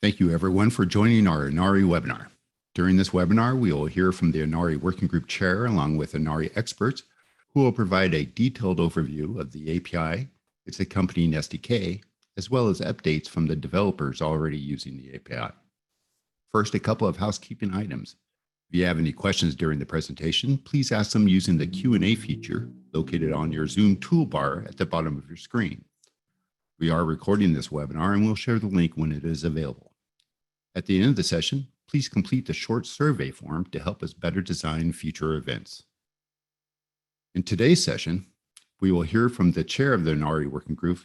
Thank you everyone for joining our ANARI webinar. During this webinar, we will hear from the ANARI Working Group Chair along with ANARI experts who will provide a detailed overview of the API, its accompanying SDK, as well as updates from the developers already using the API. First, a couple of housekeeping items. If you have any questions during the presentation, please ask them using the Q&A feature located on your Zoom toolbar at the bottom of your screen. We are recording this webinar and we'll share the link when it is available. At the end of the session, please complete the short survey form to help us better design future events. In today's session, we will hear from the chair of the ANARI Working Group,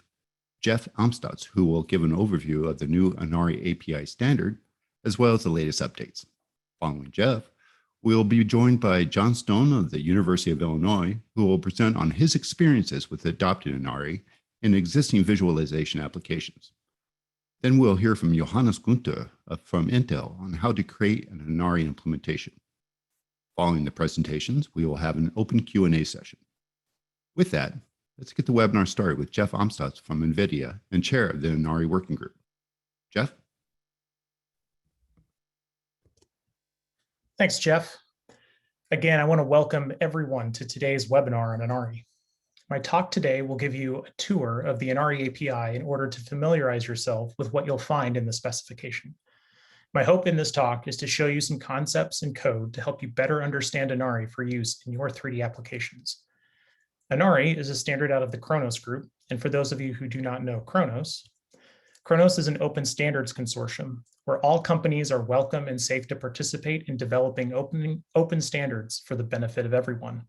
Jeff Amstutz, who will give an overview of the new ANARI API standard, as well as the latest updates. Following Jeff, we will be joined by John Stone of the University of Illinois, who will present on his experiences with adopting ANARI in existing visualization applications. Then we'll hear from Johannes Gunther from Intel on how to create an ANARI implementation. Following the presentations, we will have an open Q&A session. With that, let's get the webinar started with Jeff Amstutz from NVIDIA and chair of the ANARI Working Group. Jeff? Thanks, Jeff. Again, I want to welcome everyone to today's webinar on ANARI. My talk today will give you a tour of the ANARI API in order to familiarize yourself with what you'll find in the specification. My hope in this talk is to show you some concepts and code to help you better understand ANARI for use in your 3D applications. ANARI is a standard out of the Khronos group, and for those of you who do not know Khronos is an open standards consortium where all companies are welcome and safe to participate in developing open standards for the benefit of everyone.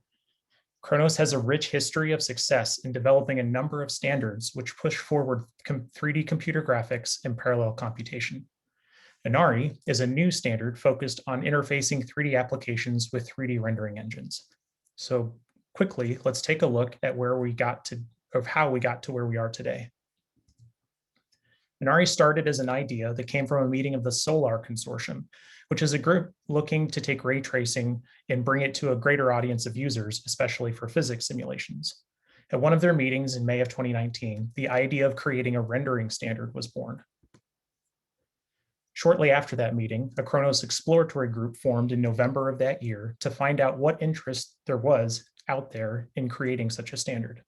Khronos has a rich history of success in developing a number of standards which push forward 3D computer graphics and parallel computation. ANARI is a new standard focused on interfacing 3D applications with 3D rendering engines. So quickly, let's take a look at how we got to where we are today. ANARI started as an idea that came from a meeting of the SOLAR Consortium, which is a group looking to take ray tracing and bring it to a greater audience of users, especially for physics simulations. At one of their meetings in May of 2019, the idea of creating a rendering standard was born. Shortly after that meeting, a Khronos exploratory group formed in November of that year to find out what interest there was out there in creating such a standard.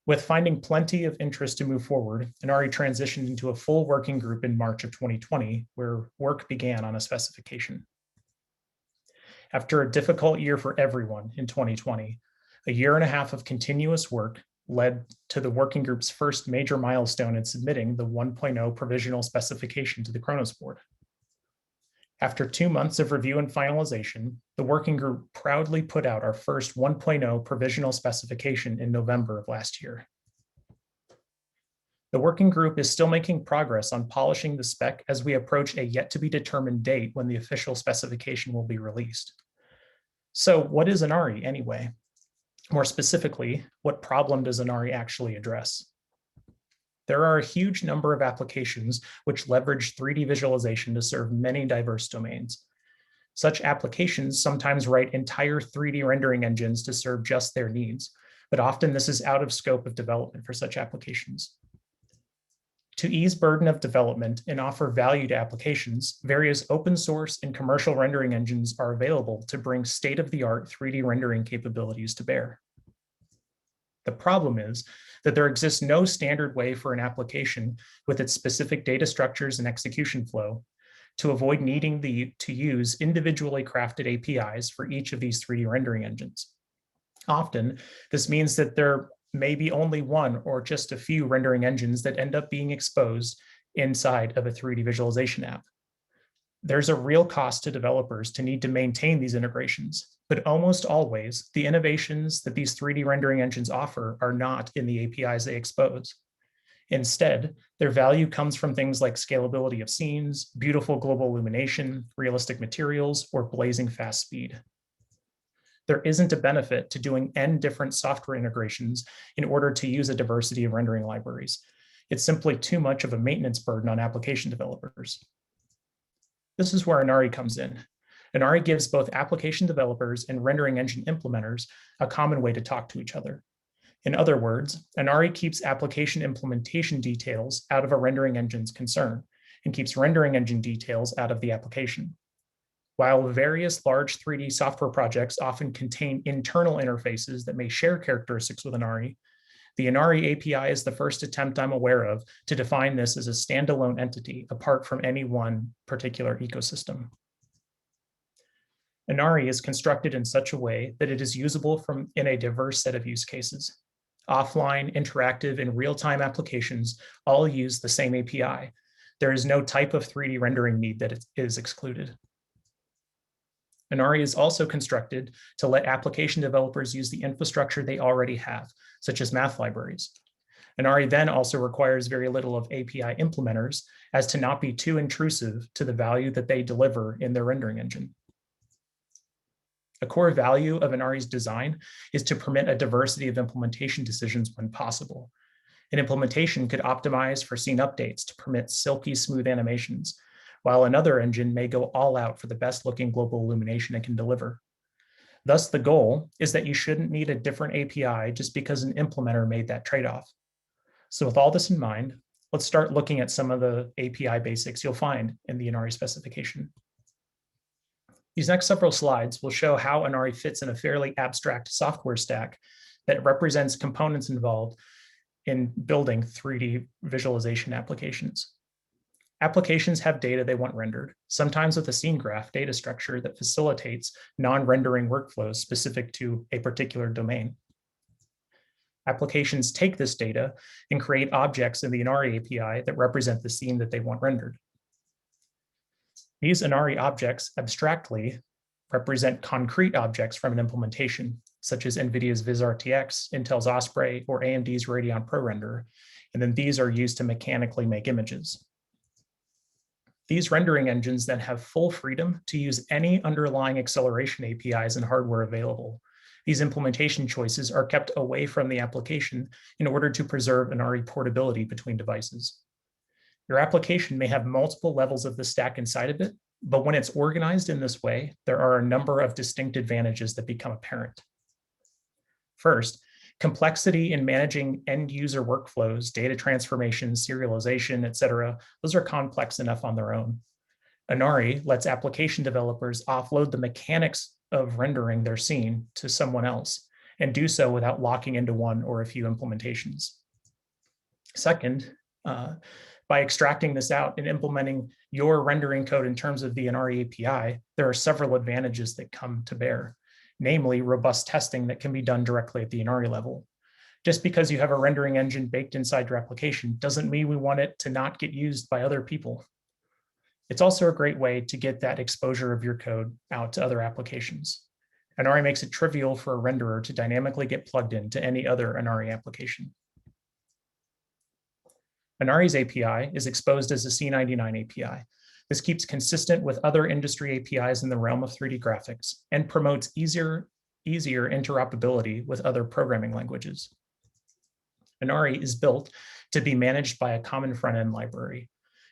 With finding plenty of interest to move forward, ANARI transitioned into a full working group in March of 2020, where work began on a specification. After a difficult year for everyone in 2020, a year and a half of continuous work led to the working group's first major milestone in submitting the 1.0 provisional specification to the Khronos board. After 2 months of review and finalization, the working group proudly put out our first 1.0 provisional specification in November of last year. The working group is still making progress on polishing the spec as we approach a yet to be determined date when the official specification will be released. So what is ANARI anyway? More specifically, what problem does ANARI actually address? There are a huge number of applications which leverage 3D visualization to serve many diverse domains. Such applications sometimes write entire 3D rendering engines to serve just their needs, but often this is out of scope of development for such applications. To ease burden of development and offer value to applications, various open source and commercial rendering engines are available to bring state-of-the-art 3D rendering capabilities to bear. The problem is that there exists no standard way for an application with its specific data structures and execution flow to avoid needing to use individually crafted APIs for each of these 3D rendering engines. Often, this means that there may be only one or just a few rendering engines that end up being exposed inside of a 3D visualization app. There's a real cost to developers to need to maintain these integrations, but almost always the innovations that these 3D rendering engines offer are not in the APIs they expose. Instead, their value comes from things like scalability of scenes, beautiful global illumination, realistic materials, or blazing fast speed. There isn't a benefit to doing n different software integrations in order to use a diversity of rendering libraries. It's simply too much of a maintenance burden on application developers. This is where ANARI comes in. ANARI gives both application developers and rendering engine implementers a common way to talk to each other. In other words, ANARI keeps application implementation details out of a rendering engine's concern and keeps rendering engine details out of the application. While various large 3D software projects often contain internal interfaces that may share characteristics with ANARI, the ANARI API is the first attempt I'm aware of to define this as a standalone entity apart from any one particular ecosystem. ANARI is constructed in such a way that it is usable in a diverse set of use cases. Offline, interactive, and real-time applications all use the same API. There is no type of 3D rendering need that is excluded. ANARI is also constructed to let application developers use the infrastructure they already have, such as math libraries. ANARI then also requires very little of API implementers as to not be too intrusive to the value that they deliver in their rendering engine. A core value of ANARI's design is to permit a diversity of implementation decisions when possible. An implementation could optimize for scene updates to permit silky smooth animations, while another engine may go all out for the best looking global illumination it can deliver. Thus, the goal is that you shouldn't need a different API just because an implementer made that trade-off. So with all this in mind, let's start looking at some of the API basics you'll find in the ANARI specification. These next several slides will show how ANARI fits in a fairly abstract software stack that represents components involved in building 3D visualization applications. Applications have data they want rendered, sometimes with a scene graph data structure that facilitates non-rendering workflows specific to a particular domain. Applications take this data and create objects in the ANARI API that represent the scene that they want rendered. These ANARI objects abstractly represent concrete objects from an implementation, such as NVIDIA's VisRTX, Intel's Osprey, or AMD's Radeon ProRender, and then these are used to mechanically make images. These rendering engines then have full freedom to use any underlying acceleration APIs and hardware available. These implementation choices are kept away from the application in order to preserve ANARI portability between devices. Your application may have multiple levels of the stack inside of it, but when it's organized in this way, there are a number of distinct advantages that become apparent. First, complexity in managing end user workflows, data transformation, serialization, et cetera, those are complex enough on their own. ANARI lets application developers offload the mechanics of rendering their scene to someone else and do so without locking into one or a few implementations. Second, by extracting this out and implementing your rendering code in terms of the ANARI API, there are several advantages that come to bear, namely robust testing that can be done directly at the ANARI level. Just because you have a rendering engine baked inside your application doesn't mean we want it to not get used by other people. It's also a great way to get that exposure of your code out to other applications. ANARI makes it trivial for a renderer to dynamically get plugged into any other ANARI application. ANARI's API is exposed as a C99 API. This keeps consistent with other industry APIs in the realm of 3D graphics and promotes easier interoperability with other programming languages. ANARI is built to be managed by a common front-end library.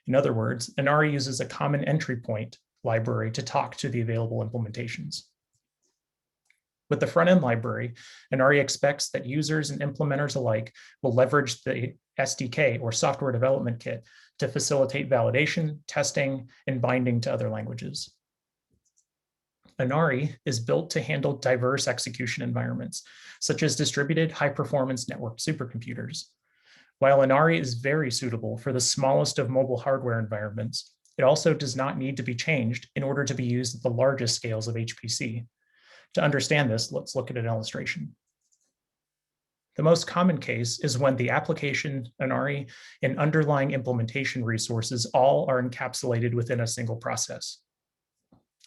In other words, ANARI uses a common entry point library to talk to the available implementations. With the front-end library, ANARI expects that users and implementers alike will leverage the SDK or software development kit to facilitate validation, testing, and binding to other languages. ANARI is built to handle diverse execution environments, such as distributed high-performance network supercomputers. While ANARI is very suitable for the smallest of mobile hardware environments, it also does not need to be changed in order to be used at the largest scales of HPC. To understand this, let's look at an illustration. The most common case is when the application, ANARI, and underlying implementation resources all are encapsulated within a single process.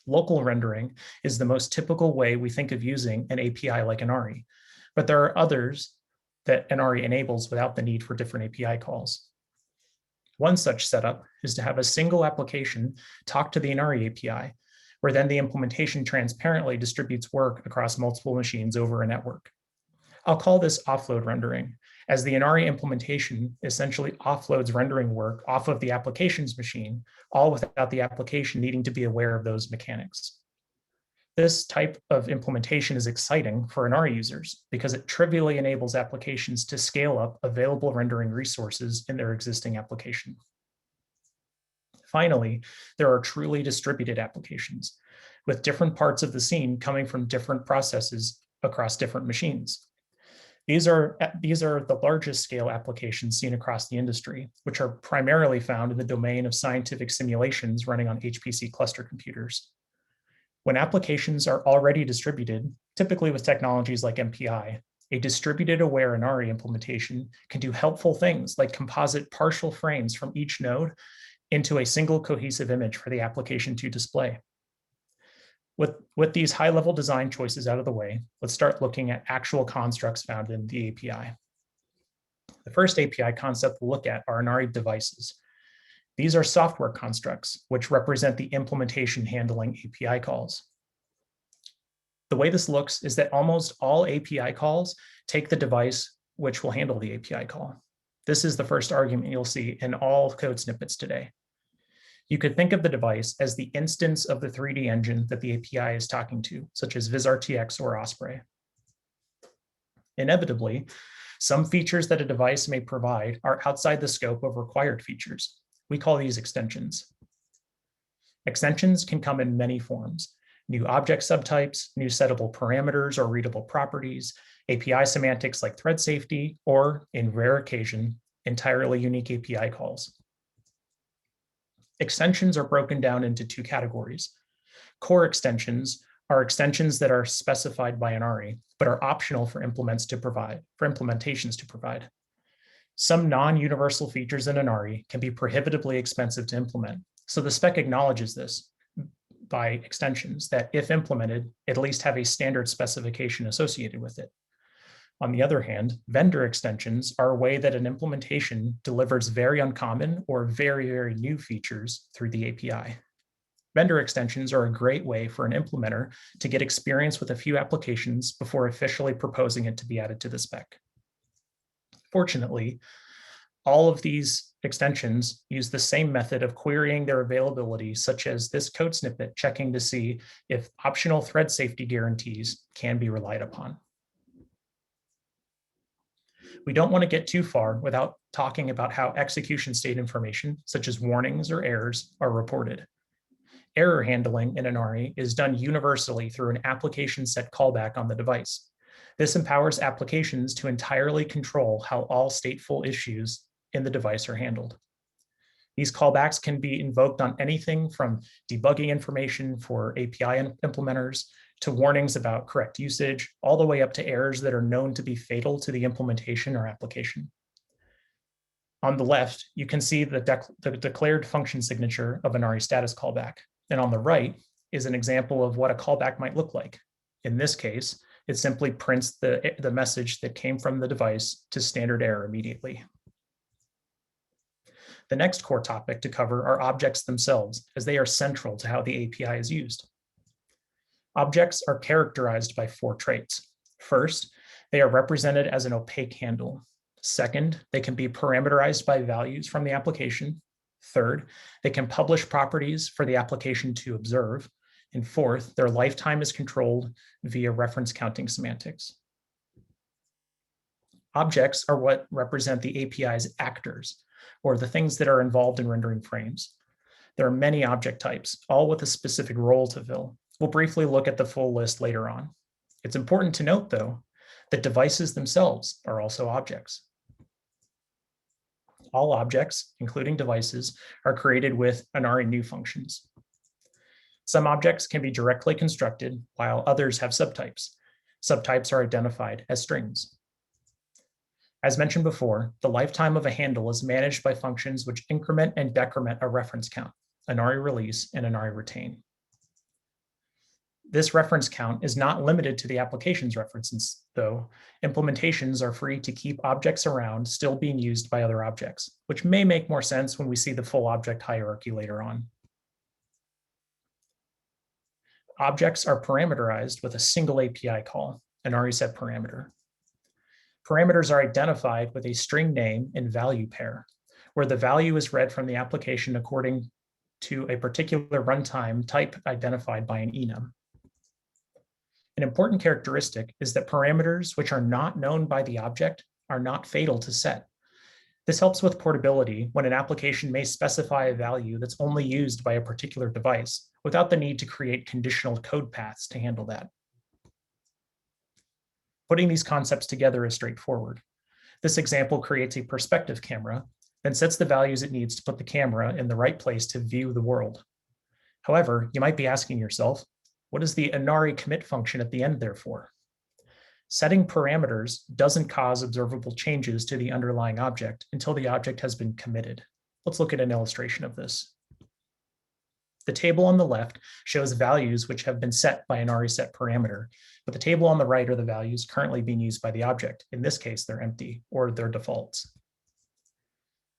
Local rendering is the most typical way we think of using an API like ANARI, but there are others that ANARI enables without the need for different API calls. One such setup is to have a single application talk to the ANARI API, where then the implementation transparently distributes work across multiple machines over a network. I'll call this offload rendering, as the ANARI implementation essentially offloads rendering work off of the application's machine, all without the application needing to be aware of those mechanics. This type of implementation is exciting for ANARI users because it trivially enables applications to scale up available rendering resources in their existing application. Finally, there are truly distributed applications, with different parts of the scene coming from different processes across different machines. These are the largest scale applications seen across the industry, which are primarily found in the domain of scientific simulations running on HPC cluster computers. When applications are already distributed, typically with technologies like MPI, a distributed aware ANARI implementation can do helpful things like composite partial frames from each node into a single cohesive image for the application to display. With these high-level design choices out of the way, let's start looking at actual constructs found in the API. The first API concept we'll look at are ANARI devices. These are software constructs, which represent the implementation handling API calls. The way this looks is that almost all API calls take the device which will handle the API call. This is the first argument you'll see in all code snippets today. You could think of the device as the instance of the 3D engine that the API is talking to, such as VisRTX or Osprey. Inevitably, some features that a device may provide are outside the scope of required features. We call these extensions. Extensions can come in many forms: new object subtypes, new settable parameters or readable properties, API semantics like thread safety, or, in rare occasion, entirely unique API calls. Extensions are broken down into two categories. Core extensions are extensions that are specified by ANARI, but are optional for implementations to provide. Some non-universal features in ANARI can be prohibitively expensive to implement, so the spec acknowledges this by extensions that, if implemented, at least have a standard specification associated with it. On the other hand, vendor extensions are a way that an implementation delivers very uncommon or very, very new features through the API. Vendor extensions are a great way for an implementer to get experience with a few applications before officially proposing it to be added to the spec. Fortunately, all of these extensions use the same method of querying their availability, such as this code snippet checking to see if optional thread safety guarantees can be relied upon. We don't want to get too far without talking about how execution state information, such as warnings or errors, are reported. Error handling in ANARI is done universally through an application set callback on the device. This empowers applications to entirely control how all stateful issues in the device are handled. These callbacks can be invoked on anything from debugging information for API implementers to warnings about correct usage, all the way up to errors that are known to be fatal to the implementation or application. On the left, you can see the declared function signature of ANARI status callback. And on the right is an example of what a callback might look like. In this case, it simply prints the message that came from the device to standard error immediately. The next core topic to cover are objects themselves, as they are central to how the API is used. Objects are characterized by 4 traits. First, they are represented as an opaque handle. Second, they can be parameterized by values from the application. Third, they can publish properties for the application to observe. And fourth, their lifetime is controlled via reference counting semantics. Objects are what represent the API's actors, or the things that are involved in rendering frames. There are many object types, all with a specific role to fill. We'll briefly look at the full list later on. It's important to note, though, that devices themselves are also objects. All objects, including devices, are created with ANARI new functions. Some objects can be directly constructed, while others have subtypes. Subtypes are identified as strings. As mentioned before, the lifetime of a handle is managed by functions which increment and decrement a reference count, ANARI release and ANARI retain. This reference count is not limited to the application's references, though. Implementations are free to keep objects around still being used by other objects, which may make more sense when we see the full object hierarchy later on. Objects are parameterized with a single API call, ANARI set parameter. Parameters are identified with a string name and value pair, where the value is read from the application according to a particular runtime type identified by an enum. An important characteristic is that parameters which are not known by the object are not fatal to set. This helps with portability when an application may specify a value that's only used by a particular device without the need to create conditional code paths to handle that. Putting these concepts together is straightforward. This example creates a perspective camera, then sets the values it needs to put the camera in the right place to view the world. However, you might be asking yourself, what is the ANARI commit function at the end there for? Setting parameters doesn't cause observable changes to the underlying object until the object has been committed. Let's look at an illustration of this. The table on the left shows values which have been set by an ANARI set parameter, but the table on the right are the values currently being used by the object. In this case, they're empty or they're defaults.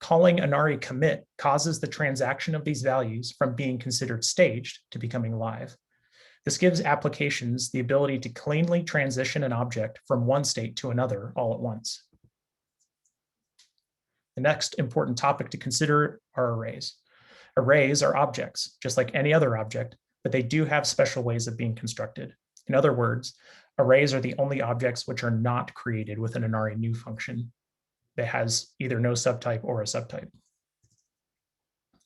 Calling ANARI commit causes the transaction of these values from being considered staged to becoming live. This gives applications the ability to cleanly transition an object from one state to another all at once. The next important topic to consider are arrays. Arrays are objects, just like any other object, but they do have special ways of being constructed. In other words, arrays are the only objects which are not created with an ANARI new function that has either no subtype or a subtype.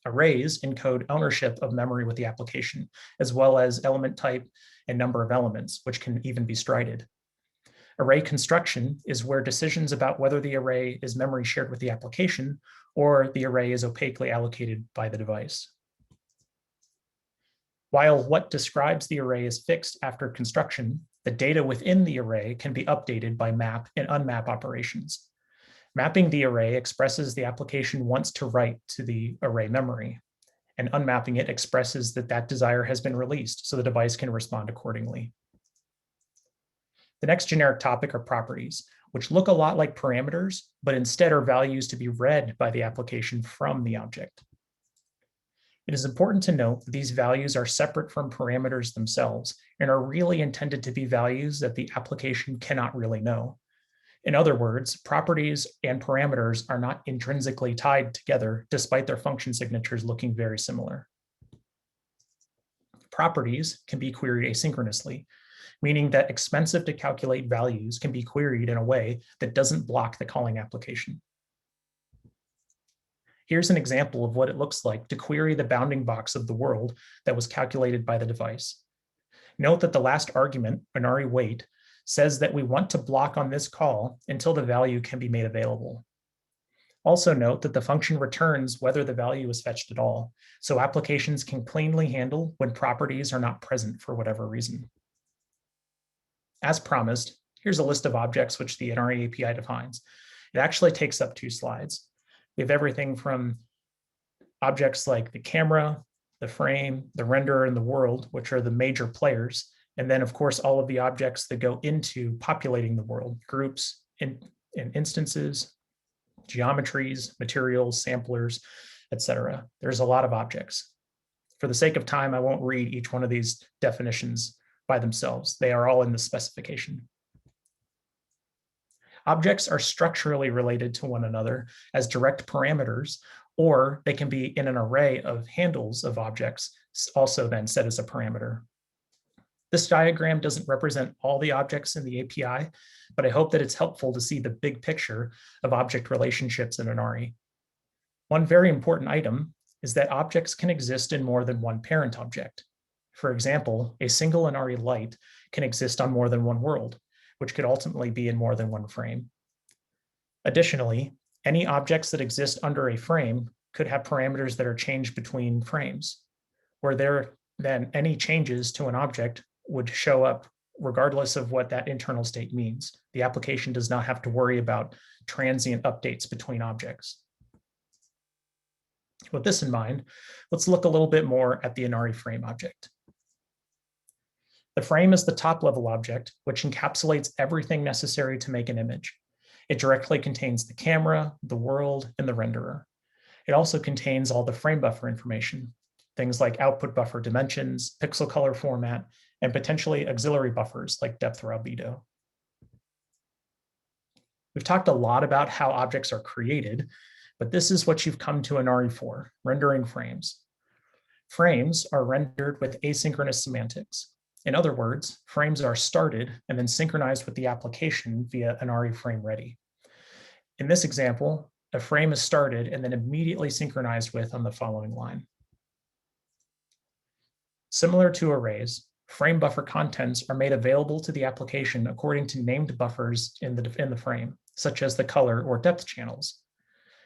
Arrays encode ownership of memory with the application, as well as element type and number of elements, which can even be strided. Array construction is where decisions about whether the array is memory shared with the application or the array is opaquely allocated by the device. While what describes the array is fixed after construction, the data within the array can be updated by map and unmap operations. Mapping the array expresses the application wants to write to the array memory, and unmapping it expresses that that desire has been released so the device can respond accordingly. The next generic topic are properties, which look a lot like parameters, but instead are values to be read by the application from the object. It is important to note that these values are separate from parameters themselves and are really intended to be values that the application cannot really know. In other words, properties and parameters are not intrinsically tied together, despite their function signatures looking very similar. Properties can be queried asynchronously, meaning that expensive to calculate values can be queried in a way that doesn't block the calling application. Here's an example of what it looks like to query the bounding box of the world that was calculated by the device. Note that the last argument, ANARI wait, says that we want to block on this call until the value can be made available. Also note that the function returns whether the value is fetched at all, so applications can cleanly handle when properties are not present for whatever reason. As promised, here's a list of objects which the ANARI API defines. It actually takes up 2 slides. We have everything from objects like the camera, the frame, the renderer, and the world, which are the major players. And then, of course, all of the objects that go into populating the world, groups and instances, geometries, materials, samplers, etc. There's a lot of objects. For the sake of time, I won't read each one of these definitions by themselves. They are all in the specification. Objects are structurally related to one another as direct parameters, or they can be in an array of handles of objects, also then set as a parameter. This diagram doesn't represent all the objects in the API, but I hope that it's helpful to see the big picture of object relationships in ANARI. One very important item is that objects can exist in more than one parent object. For example, a single ANARI light can exist on more than one world, which could ultimately be in more than one frame. Additionally, any objects that exist under a frame could have parameters that are changed between frames, where then any changes to an object would show up regardless of what that internal state means. The application does not have to worry about transient updates between objects. With this in mind, let's look a little bit more at the ANARI frame object. The frame is the top-level object, which encapsulates everything necessary to make an image. It directly contains the camera, the world, and the renderer. It also contains all the frame buffer information, things like output buffer dimensions, pixel color format, and potentially auxiliary buffers like depth or albedo. We've talked a lot about how objects are created, but this is what you've come to ANARI for, rendering frames. Frames are rendered with asynchronous semantics. In other words, frames are started and then synchronized with the application via ANARI frame ready. In this example, a frame is started and then immediately synchronized with on the following line. Similar to arrays, frame buffer contents are made available to the application according to named buffers in the frame, such as the color or depth channels.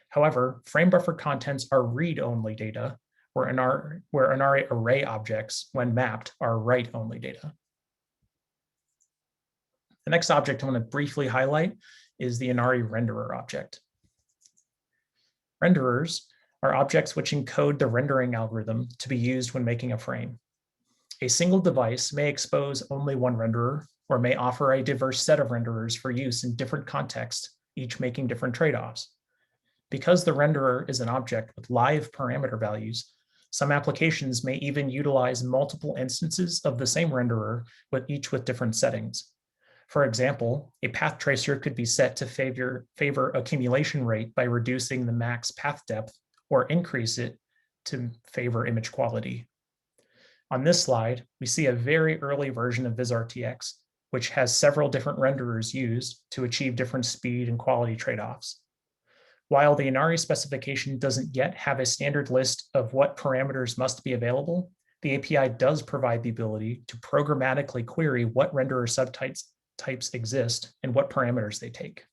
However, frame buffer contents are read-only data, where ANARI array objects, when mapped, are write-only data. The next object I want to briefly highlight is the ANARI renderer object. Renderers are objects which encode the rendering algorithm to be used when making a frame. A single device may expose only one renderer or may offer a diverse set of renderers for use in different contexts, each making different trade-offs. Because the renderer is an object with live parameter values, some applications may even utilize multiple instances of the same renderer, each with different settings. For example, a path tracer could be set to favor accumulation rate by reducing the max path depth or increase it to favor image quality. On this slide, we see a very early version of VisRTX, which has several different renderers used to achieve different speed and quality trade-offs. While the ANARI specification doesn't yet have a standard list of what parameters must be available, the API does provide the ability to programmatically query what renderer subtypes exist and what parameters they take.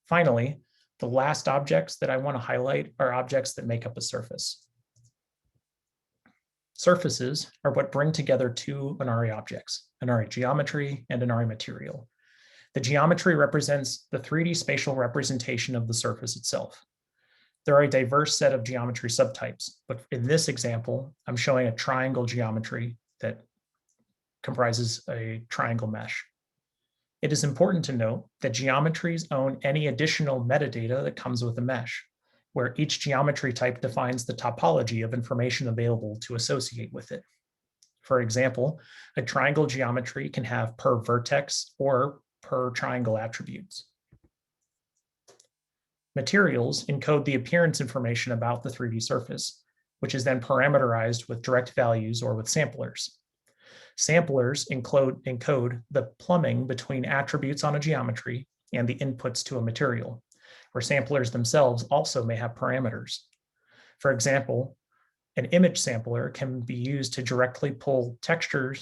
Finally, the last objects that I want to highlight are objects that make up a surface. Surfaces are what bring together two ANARI objects, ANARI geometry and ANARI material. The geometry represents the 3D spatial representation of the surface itself. There are a diverse set of geometry subtypes, but in this example, I'm showing a triangle geometry that comprises a triangle mesh. It is important to note that geometries own any additional metadata that comes with a mesh, where each geometry type defines the topology of information available to associate with it. For example, a triangle geometry can have per vertex or per triangle attributes. Materials encode the appearance information about the 3D surface, which is then parameterized with direct values or with samplers. Samplers encode the plumbing between attributes on a geometry and the inputs to a material, where samplers themselves also may have parameters. For example, an image sampler can be used to directly pull texture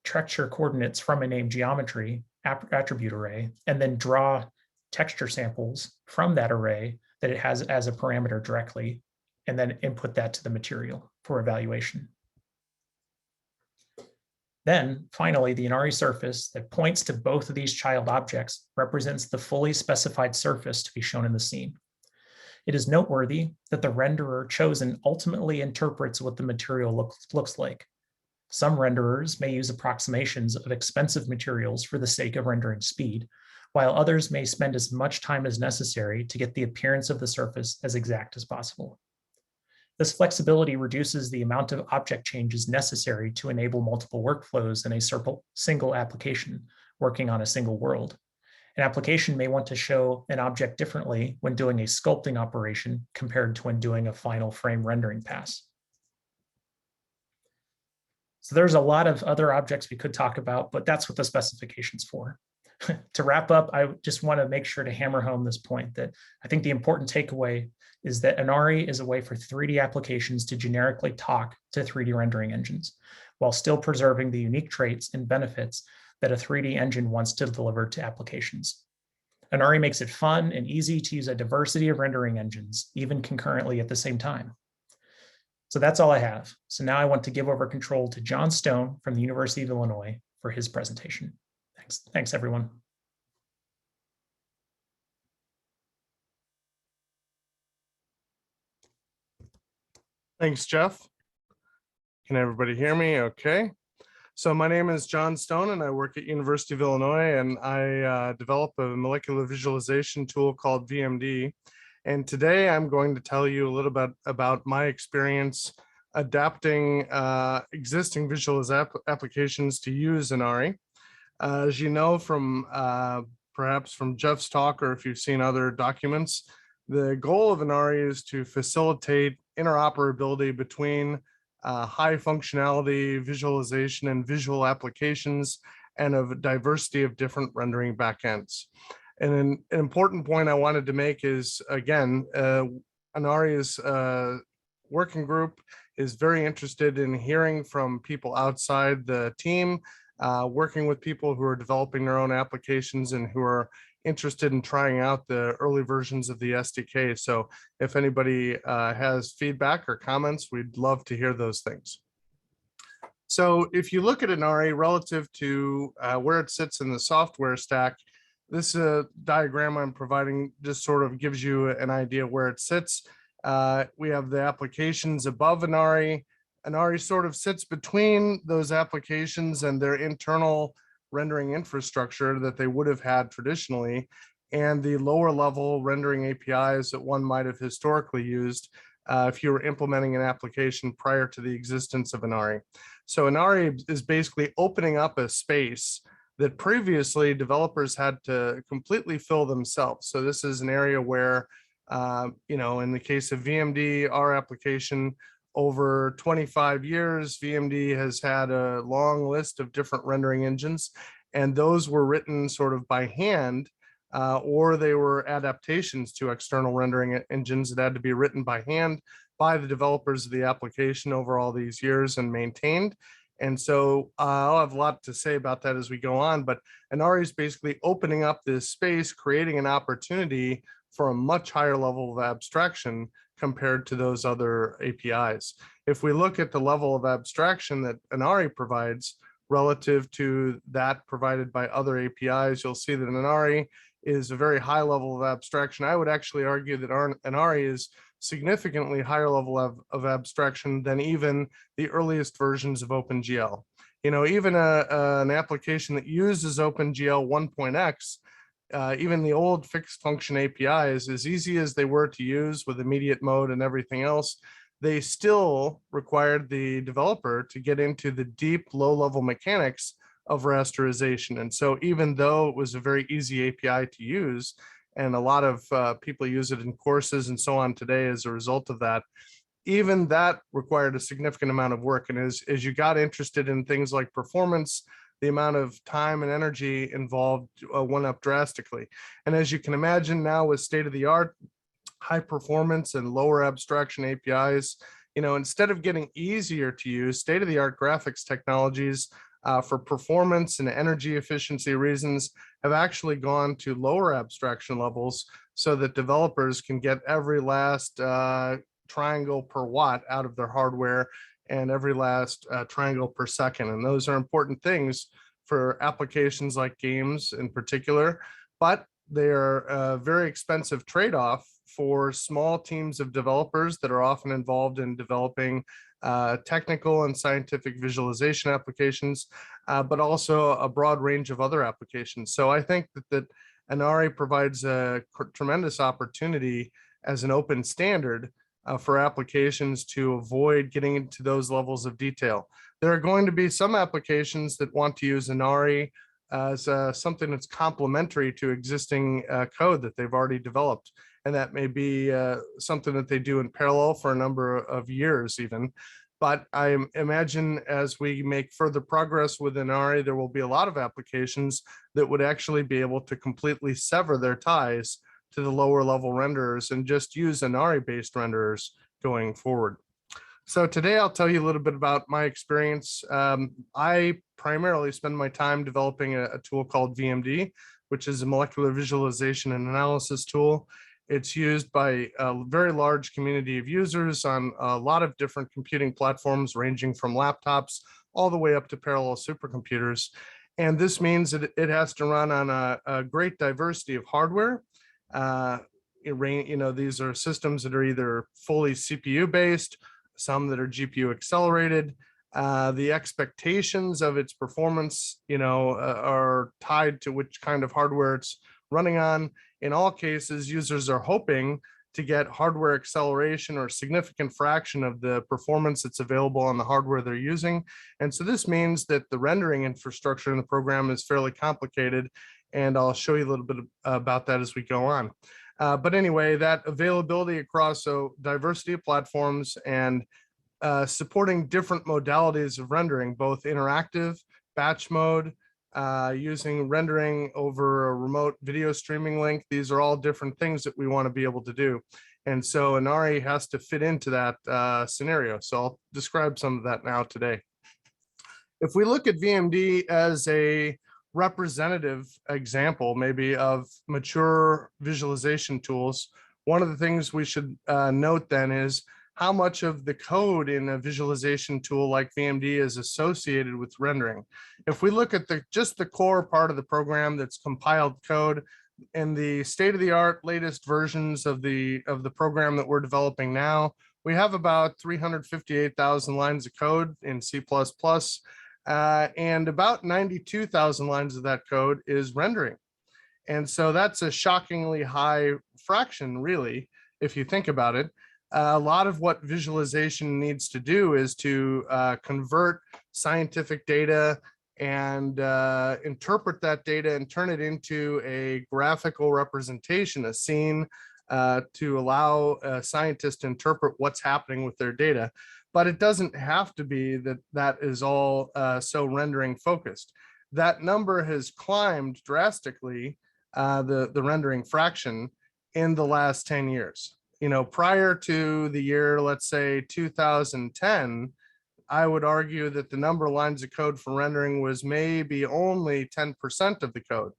coordinates from a named geometry attribute array, and then draw texture samples from that array that it has as a parameter directly, and then input that to the material for evaluation. Then, finally, the ANARI surface that points to both of these child objects represents the fully specified surface to be shown in the scene. It is noteworthy that the renderer chosen ultimately interprets what the material looks like. Some renderers may use approximations of expensive materials for the sake of rendering speed, while others may spend as much time as necessary to get the appearance of the surface as exact as possible. This flexibility reduces the amount of object changes necessary to enable multiple workflows in a single application working on a single world. An application may want to show an object differently when doing a sculpting operation compared to when doing a final frame rendering pass. So there's a lot of other objects we could talk about, but that's what the specification's for. To wrap up, I just want to make sure to hammer home this point that I think the important takeaway is that ANARI is a way for 3D applications to generically talk to 3D rendering engines, while still preserving the unique traits and benefits that a 3D engine wants to deliver to applications. ANARI makes it fun and easy to use a diversity of rendering engines, even concurrently at the same time. So that's all I have. So now I want to give over control to John Stone from the University of Illinois for his presentation. Thanks everyone. Thanks, Jeff. Can everybody hear me? Okay. So my name is John Stone and I work at University of Illinois, and I develop a molecular visualization tool called VMD. And today I'm going to tell you a little bit about my experience adapting existing applications to use ANARI. As you know from perhaps from Jeff's talk, or if you've seen other documents, the goal of ANARI is to facilitate interoperability between high functionality visualization and visual applications and a diversity of different rendering backends. And an important point I wanted to make is, again, ANARI's working group is very interested in hearing from people outside the team, working with people who are developing their own applications and who are interested in trying out the early versions of the SDK. So if anybody has feedback or comments, we'd love to hear those things. So if you look at ANARI relative to where it sits in the software stack, this diagram I'm providing just sort of gives you an idea where it sits. We have the applications above ANARI. ANARI sort of sits between those applications and their internal rendering infrastructure that they would have had traditionally, and the lower level rendering APIs that one might have historically used if you were implementing an application prior to the existence of ANARI. So ANARI is basically opening up a space that previously developers had to completely fill themselves. So this is an area where, in the case of VMD, our application, over 25 years, VMD has had a long list of different rendering engines, and those were written sort of by hand, or they were adaptations to external rendering engines that had to be written by hand by the developers of the application over all these years and maintained. And so I'll have a lot to say about that as we go on, but ANARI is basically opening up this space, creating an opportunity for a much higher level of abstraction compared to those other APIs. If we look at the level of abstraction that ANARI provides relative to that provided by other APIs, you'll see that ANARI is a very high level of abstraction. I would actually argue that ANARI is significantly higher level of abstraction than even the earliest versions of OpenGL. Even an application that uses OpenGL 1.x, even the old fixed function APIs, as easy as they were to use with immediate mode and everything else, they still required the developer to get into the deep low-level mechanics of rasterization. And so even though it was a very easy API to use, and a lot of people use it in courses and so on today as a result of that, even that required a significant amount of work. And as you got interested in things like performance, the amount of time and energy involved went up drastically. And as you can imagine now with state-of-the-art high performance and lower abstraction APIs, instead of getting easier to use, state-of-the-art graphics technologies for performance and energy efficiency reasons have actually gone to lower abstraction levels so that developers can get every last triangle per watt out of their hardware and every last triangle per second. And those are important things for applications like games in particular, but they are a very expensive trade-off for small teams of developers that are often involved in developing technical and scientific visualization applications, but also a broad range of other applications. So I think that ANARI provides a tremendous opportunity as an open standard for applications to avoid getting into those levels of detail. There are going to be some applications that want to use ANARI as something that's complementary to existing code that they've already developed. And that may be something that they do in parallel for a number of years even. But I imagine as we make further progress with ANARI, there will be a lot of applications that would actually be able to completely sever their ties to the lower level renderers and just use ANARI-based renderers going forward. So today I'll tell you a little bit about my experience. I primarily spend my time developing a tool called VMD, which is a molecular visualization and analysis tool. It's used by a very large community of users on a lot of different computing platforms, ranging from laptops all the way up to parallel supercomputers. And this means that it has to run on a great diversity of hardware. These are systems that are either fully CPU based, some that are GPU accelerated. The expectations of its performance, are tied to which kind of hardware it's running on. In all cases, users are hoping to get hardware acceleration or a significant fraction of the performance that's available on the hardware they're using. And so this means that the rendering infrastructure in the program is fairly complicated. And I'll show you a little bit about that as we go on. But anyway, that availability across a diversity of platforms and supporting different modalities of rendering, both interactive, batch mode, using rendering over a remote video streaming link. These are all different things that we want to be able to do. And so ANARI has to fit into that scenario. So I'll describe some of that now today. If we look at VMD as a representative example, maybe of mature visualization tools, one of the things we should note then is how much of the code in a visualization tool like VMD is associated with rendering. If we look at just the core part of the program that's compiled code, in the state-of-the-art latest versions of the program that we're developing now, we have about 358,000 lines of code in C++, and about 92,000 lines of that code is rendering. And so that's a shockingly high fraction, really, if you think about it. A lot of what visualization needs to do is to convert scientific data and interpret that data and turn it into a graphical representation, a scene, to allow scientists to interpret what's happening with their data. But it doesn't have to be that is all so rendering focused. That number has climbed drastically, the rendering fraction, in the last 10 years. You know, prior to the year, let's say 2010, I would argue that the number of lines of code for rendering was maybe only 10% of the code,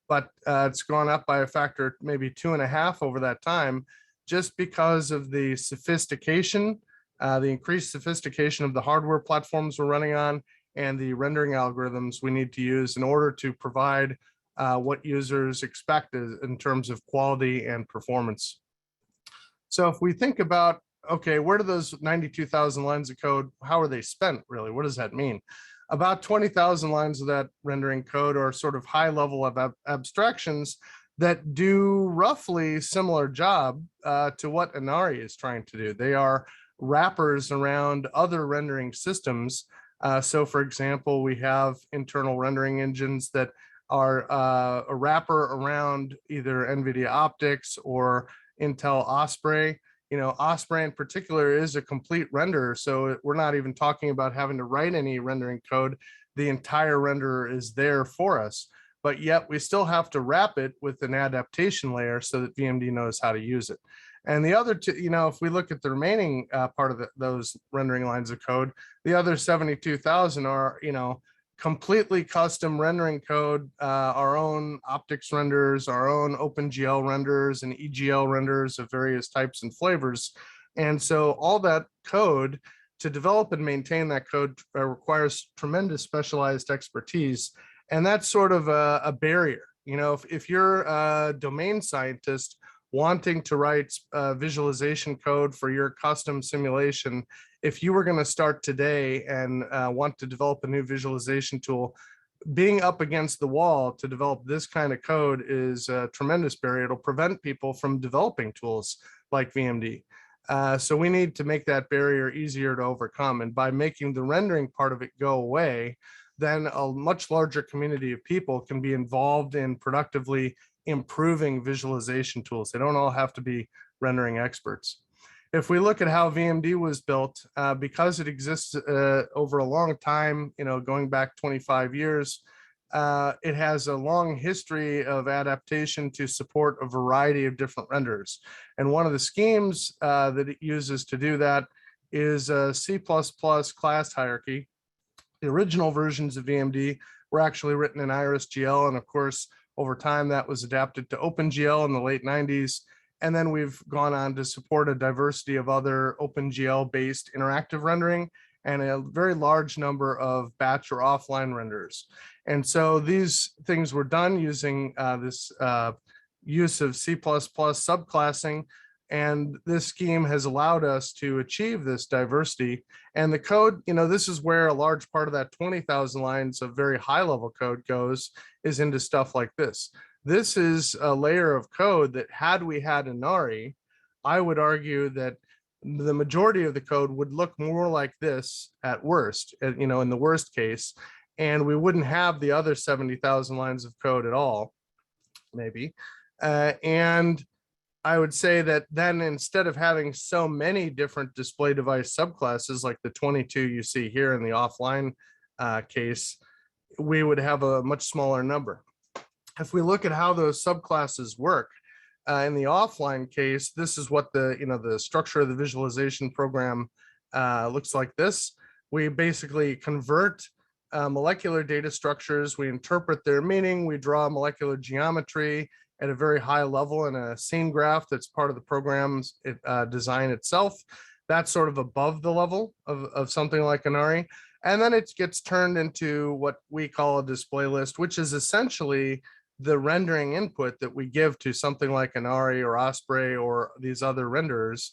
but it's gone up by a factor, maybe 2.5 over that time, just because of the sophistication, the increased sophistication of the hardware platforms we're running on and the rendering algorithms we need to use in order to provide what users expect in terms of quality and performance. So if we think about, okay, where do those 92,000 lines of code, how are they spent really? What does that mean? About 20,000 lines of that rendering code are sort of high level of abstractions that do roughly similar job to what ANARI is trying to do. They are wrappers around other rendering systems. So for example, we have internal rendering engines that are a wrapper around either NVIDIA optics or Intel Osprey. You know, Osprey in particular is a complete renderer, so we're not even talking about having to write any rendering code. The entire renderer is there for us, but yet we still have to wrap it with an adaptation layer so that VMD knows how to use it. And the other two, you know, if we look at the remaining part of those rendering lines of code, the other 72,000 are, you know, completely custom rendering code, our own optics renders, our own OpenGL renders and EGL renders of various types and flavors. And so all that code, to develop and maintain that code, requires tremendous specialized expertise. And that's sort of a barrier. You know, if you're a domain scientist wanting to write visualization code for your custom simulation, if you were going to start today and want to develop a new visualization tool, being up against the wall to develop this kind of code is a tremendous barrier. It'll prevent people from developing tools like VMD. So we need to make that barrier easier to overcome. And by making the rendering part of it go away, then a much larger community of people can be involved in productively improving visualization tools. They don't all have to be rendering experts. If we look at how VMD was built, because it exists over a long time, you know, going back 25 years, it has a long history of adaptation to support a variety of different renders. And one of the schemes that it uses to do that is a C++ class hierarchy. The original versions of VMD were actually written in IRIS-GL, and of course, over time that was adapted to OpenGL in the late 90s. And then we've gone on to support a diversity of other OpenGL-based interactive rendering and a very large number of batch or offline renders. And so these things were done using this use of C++ subclassing. And this scheme has allowed us to achieve this diversity. And the code, you know, this is where a large part of that 20,000 lines of very high level code goes, is into stuff like this. This is a layer of code that, had we had ANARI, I would argue that the majority of the code would look more like this at worst, you know, in the worst case, and we wouldn't have the other 70,000 lines of code at all, maybe. And I would say that then, instead of having so many different display device subclasses like the 22 you see here in the offline case, we would have a much smaller number. If we look at how those subclasses work, in the offline case, this is what the structure of the visualization program looks like this. We basically convert molecular data structures, we interpret their meaning, we draw molecular geometry at a very high level in a scene graph that's part of the program's design itself. That's sort of above the level of something like ANARI. And then it gets turned into what we call a display list, which is essentially the rendering input that we give to something like ANARI or Osprey or these other renderers.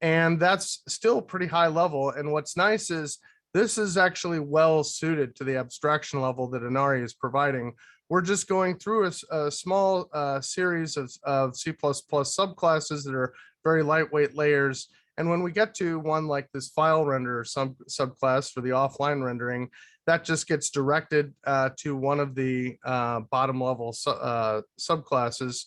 And that's still pretty high level. And what's nice is this is actually well suited to the abstraction level that ANARI is providing. We're just going through a small series of C++ subclasses that are very lightweight layers. And when we get to one like this file renderer subclass for the offline rendering, that just gets directed to one of the bottom level subclasses.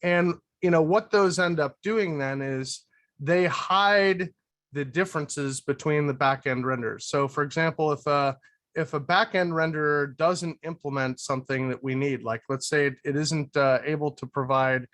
And what those end up doing then is they hide the differences between the backend renders. So for example, if a backend renderer doesn't implement something that we need, like let's say it isn't able to provide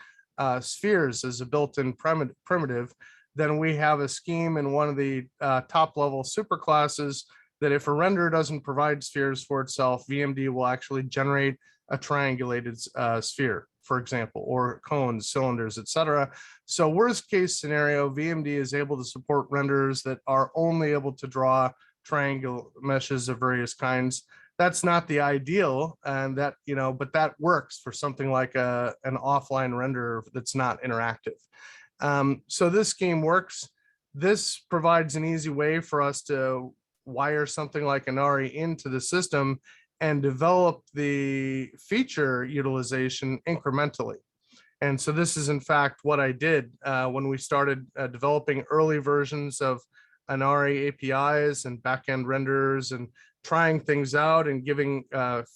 spheres as a built-in primitive, then we have a scheme in one of the top level superclasses that if a renderer doesn't provide spheres for itself, VMD will actually generate a triangulated sphere, for example, or cones, cylinders, etc. So worst case scenario, VMD is able to support renderers that are only able to draw triangle meshes of various kinds. That's not the ideal, and that, but that works for something like an offline renderer that's not interactive. So this scheme works. This provides an easy way for us to wire something like ANARI into the system and develop the feature utilization incrementally. And so this is in fact what I did when we started developing early versions of ANARI APIs and backend renderers and trying things out and giving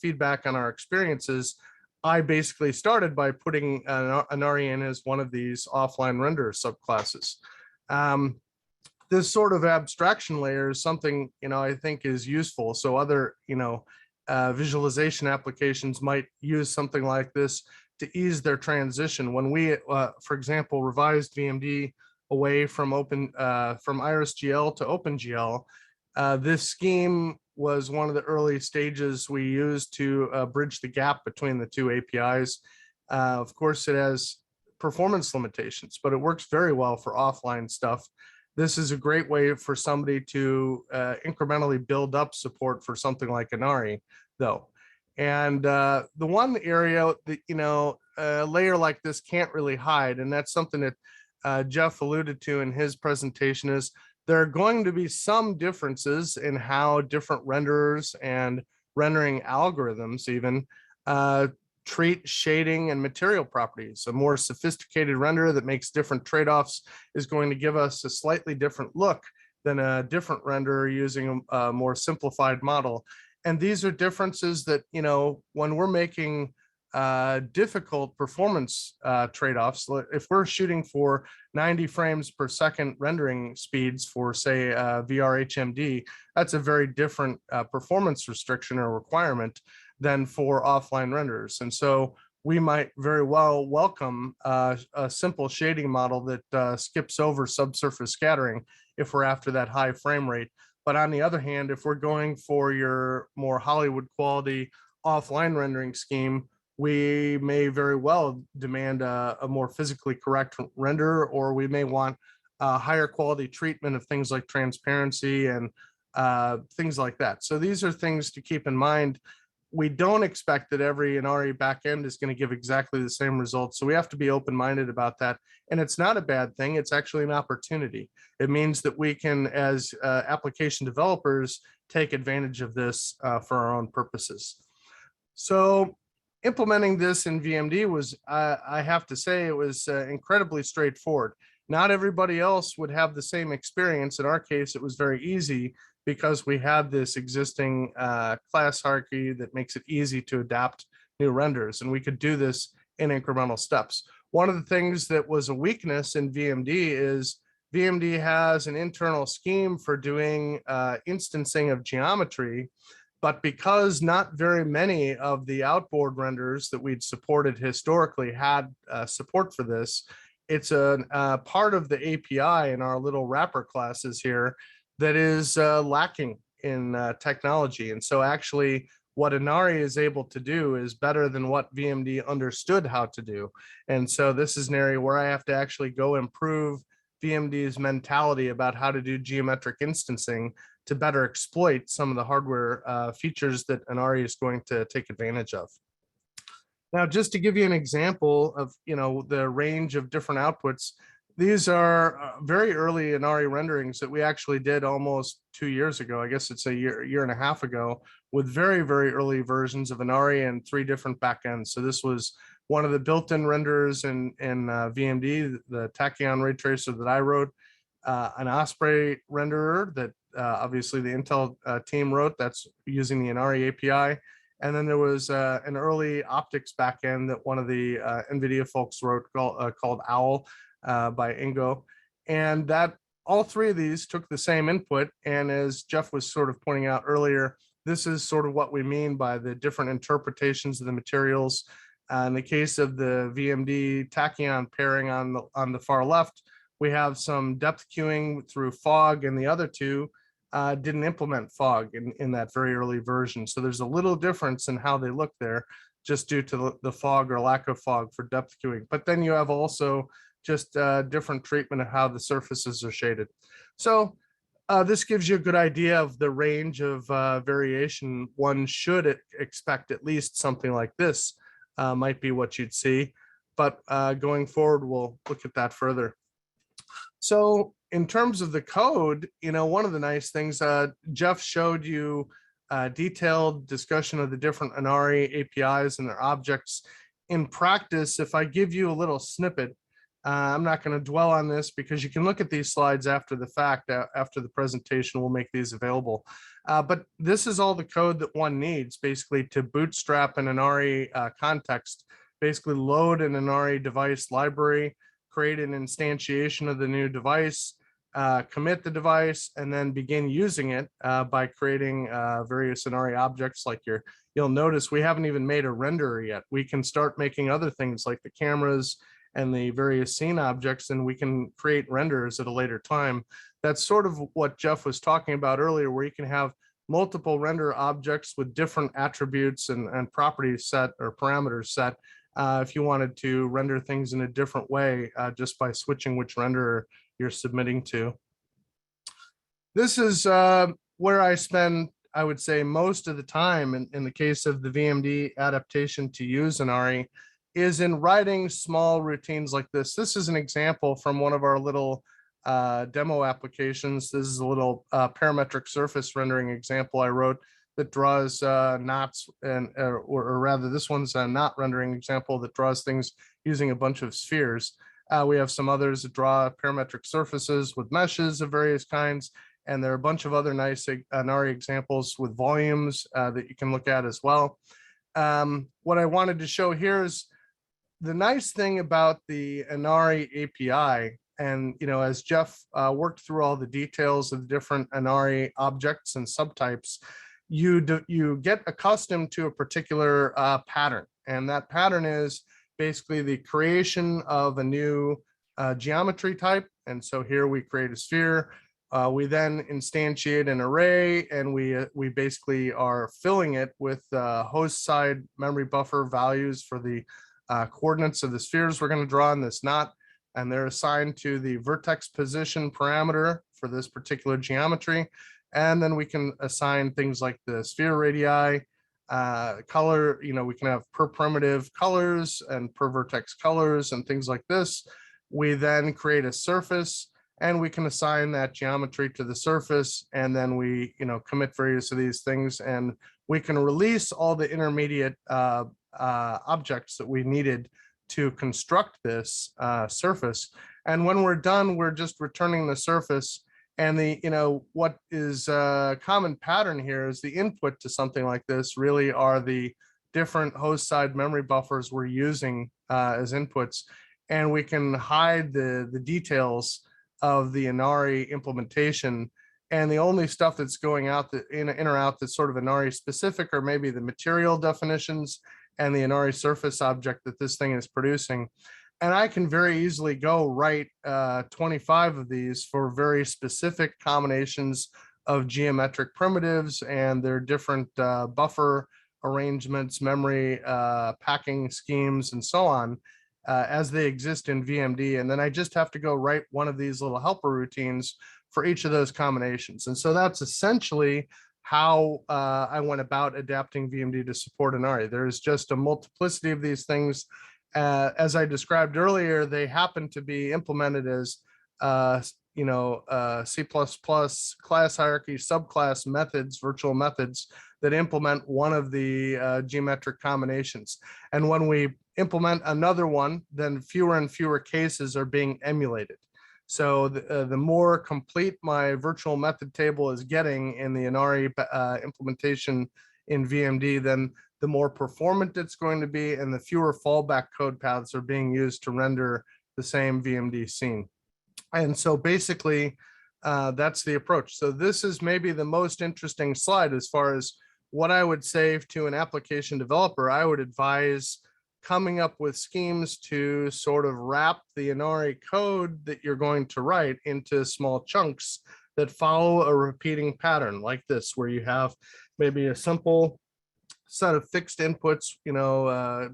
feedback on our experiences. I basically started by putting ANARI in as one of these offline renderer subclasses. This sort of abstraction layer is something, I think is useful. So other, visualization applications might use something like this to ease their transition. When we, for example, revised VMD away from IrisGL to OpenGL, this scheme was one of the early stages we used to bridge the gap between the two APIs. Of course, it has performance limitations, but it works very well for offline stuff. This is a great way for somebody to incrementally build up support for something like ANARI, though. And the one area that, a layer like this can't really hide, and that's something that Jeff alluded to in his presentation, is there are going to be some differences in how different renderers and rendering algorithms even treat shading and material properties. A more sophisticated renderer that makes different trade-offs is going to give us a slightly different look than a different renderer using a more simplified model. And these are differences that, when we're making difficult performance trade-offs, if we're shooting for 90 frames per second rendering speeds for, say, VR HMD, that's a very different performance restriction or requirement than for offline renderers. And so we might very well welcome a simple shading model that skips over subsurface scattering if we're after that high frame rate. But on the other hand, if we're going for your more Hollywood quality offline rendering scheme, we may very well demand a more physically correct render, or we may want a higher quality treatment of things like transparency and things like that. So these are things to keep in mind. We don't expect that every ANARI backend is going to give exactly the same results. So we have to be open-minded about that. And it's not a bad thing. It's actually an opportunity. It means that we can, as application developers, take advantage of this for our own purposes. So implementing this in VMD was, I have to say, it was incredibly straightforward. Not everybody else would have the same experience. In our case, it was very easy because we had this existing class hierarchy that makes it easy to adapt new renders, and we could do this in incremental steps. One of the things that was a weakness in VMD is VMD has an internal scheme for doing instancing of geometry But because not very many of the outboard renderers that we'd supported historically had support for this, it's a part of the API in our little wrapper classes here that is lacking in technology. And so actually what ANARI is able to do is better than what VMD understood how to do. And so this is an area where I have to actually go improve VMD's mentality about how to do geometric instancing to better exploit some of the hardware features that ANARI is going to take advantage of. Now, just to give you an example of the range of different outputs, these are very early ANARI renderings that we actually did almost 2 years ago. I guess it's a year and a half ago, with very, very early versions of ANARI and 3 different backends. So this was one of the built-in renderers in VMD, the Tachyon ray tracer that I wrote, an Osprey renderer that obviously the Intel team wrote, that's using the ANARI API. And then there was an early optics backend that one of the NVIDIA folks wrote called OWL by Ingo. And that all 3 of these took the same input. And as Jeff was sort of pointing out earlier, this is sort of what we mean by the different interpretations of the materials. In the case of the VMD Tachyon pairing on the far left, we have some depth queuing through fog, and the other 2 didn't implement fog in that very early version. So there's a little difference in how they look there, just due to the fog or lack of fog for depth queuing. But then you have also just different treatment of how the surfaces are shaded. So this gives you a good idea of the range of variation. One should expect at least something like this might be what you'd see. But going forward, we'll look at that further. So in terms of the code, one of the nice things, Jeff showed you a detailed discussion of the different ANARI APIs and their objects. In practice, if I give you a little snippet, I'm not going to dwell on this because you can look at these slides after the fact. After the presentation, we'll make these available. But this is all the code that one needs basically to bootstrap an ANARI context, basically load an ANARI device library, create an instantiation of the new device, commit the device, and then begin using it by creating various ANARI objects. Like you'll notice we haven't even made a renderer yet. We can start making other things like the cameras and the various scene objects, and we can create renders at a later time. That's sort of what Jeff was talking about earlier, where you can have multiple render objects with different attributes and properties set or parameters set if you wanted to render things in a different way just by switching which renderer you're submitting to. This is where I spend, I would say, most of the time in the case of the VMD adaptation to use ANARI, is in writing small routines like this. This is an example from one of our little demo applications. This is a little parametric surface rendering example I wrote that draws knots, or rather this one's a knot rendering example that draws things using a bunch of spheres. We have some others that draw parametric surfaces with meshes of various kinds, and there are a bunch of other nice ANARI examples with volumes that you can look at as well. What I wanted to show here is the nice thing about the ANARI API, and as Jeff worked through all the details of the different ANARI objects and subtypes, you get accustomed to a particular pattern, and that pattern is basically the creation of a new geometry type. And so here we create a sphere. We then instantiate an array, and we basically are filling it with host side memory buffer values for the coordinates of the spheres we're going to draw in this knot, and they're assigned to the vertex position parameter for this particular geometry. And then we can assign things like the sphere radii, color, we can have per primitive colors and per vertex colors and things like this. We then create a surface, and we can assign that geometry to the surface, and then we commit various of these things, and we can release all the intermediate objects that we needed to construct this surface. And when we're done, we're just returning the surface. And what is a common pattern here is the input to something like this really are the different host side memory buffers we're using as inputs. And we can hide the details of the ANARI implementation And the only stuff that's going out that in or out that's sort of Inari specific are maybe the material definitions and the Inari surface object that this thing is producing. And I can very easily go write 25 of these for very specific combinations of geometric primitives and their different buffer arrangements, memory packing schemes, and so on as they exist in VMD. And then I just have to go write one of these little helper routines for each of those combinations. And so that's essentially how I went about adapting VMD to support Inari. There's just a multiplicity of these things. As I described earlier, they happen to be implemented as C++ class hierarchy, subclass methods, virtual methods that implement one of the geometric combinations. And when we implement another one, then fewer and fewer cases are being emulated. So the more complete my virtual method table is getting in the Inari implementation in VMD, then the more performant it's going to be, and the fewer fallback code paths are being used to render the same VMD scene. And so basically, that's the approach. So this is maybe the most interesting slide as far as what I would say to an application developer. I would advise coming up with schemes to sort of wrap the Inari code that you're going to write into small chunks that follow a repeating pattern like this, where you have maybe a simple set of fixed inputs,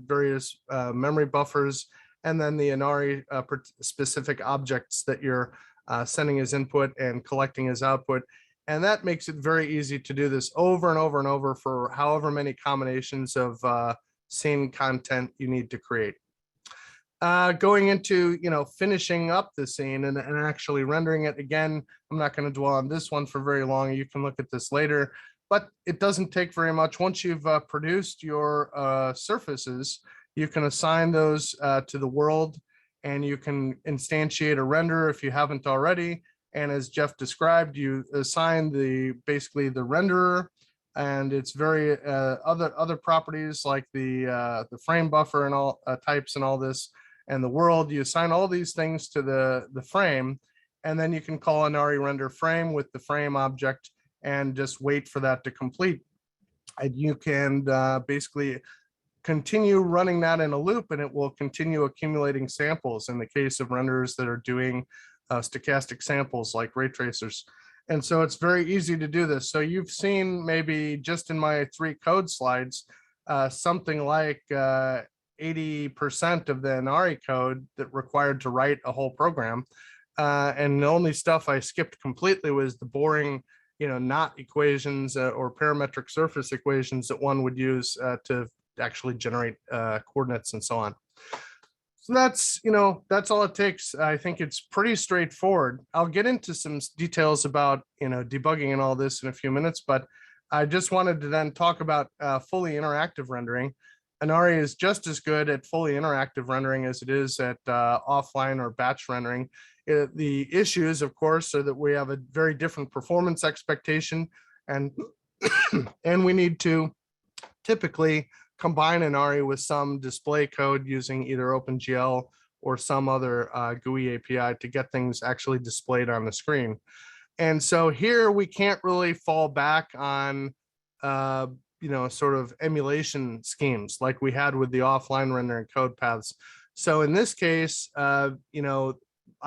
various memory buffers, and then the Inari specific objects that you're sending as input and collecting as output. And that makes it very easy to do this over and over and over for however many combinations of scene content you need to create. Going into, finishing up the scene and actually rendering it again, I'm not going to dwell on this one for very long. You can look at this later, but it doesn't take very much. Once you've produced your surfaces, you can assign those to the world, and you can instantiate a renderer if you haven't already. And as Jeff described, you assign basically the renderer and its very other properties like the frame buffer and all types and all this, and the world. You assign all these things to the frame, and then you can call Inari render frame with the frame object and just wait for that to complete. And you can basically continue running that in a loop, and it will continue accumulating samples in the case of renderers that are doing stochastic samples like ray tracers. And so it's very easy to do this. So you've seen maybe just in my 3 code slides, something like 80% of the Inari code that required to write a whole program. And the only stuff I skipped completely was the boring, knot equations or parametric surface equations that one would use to actually generate coordinates and so on. So that's all it takes. I think it's pretty straightforward. I'll get into some details about, debugging and all this in a few minutes, but I just wanted to then talk about fully interactive rendering. Inari is just as good at fully interactive rendering as it is at offline or batch rendering. The issues, of course, are that we have a very different performance expectation, and and we need to typically combine Inari with some display code using either OpenGL or some other GUI API to get things actually displayed on the screen. And so here we can't really fall back on sort of emulation schemes like we had with the offline rendering code paths. So in this case, I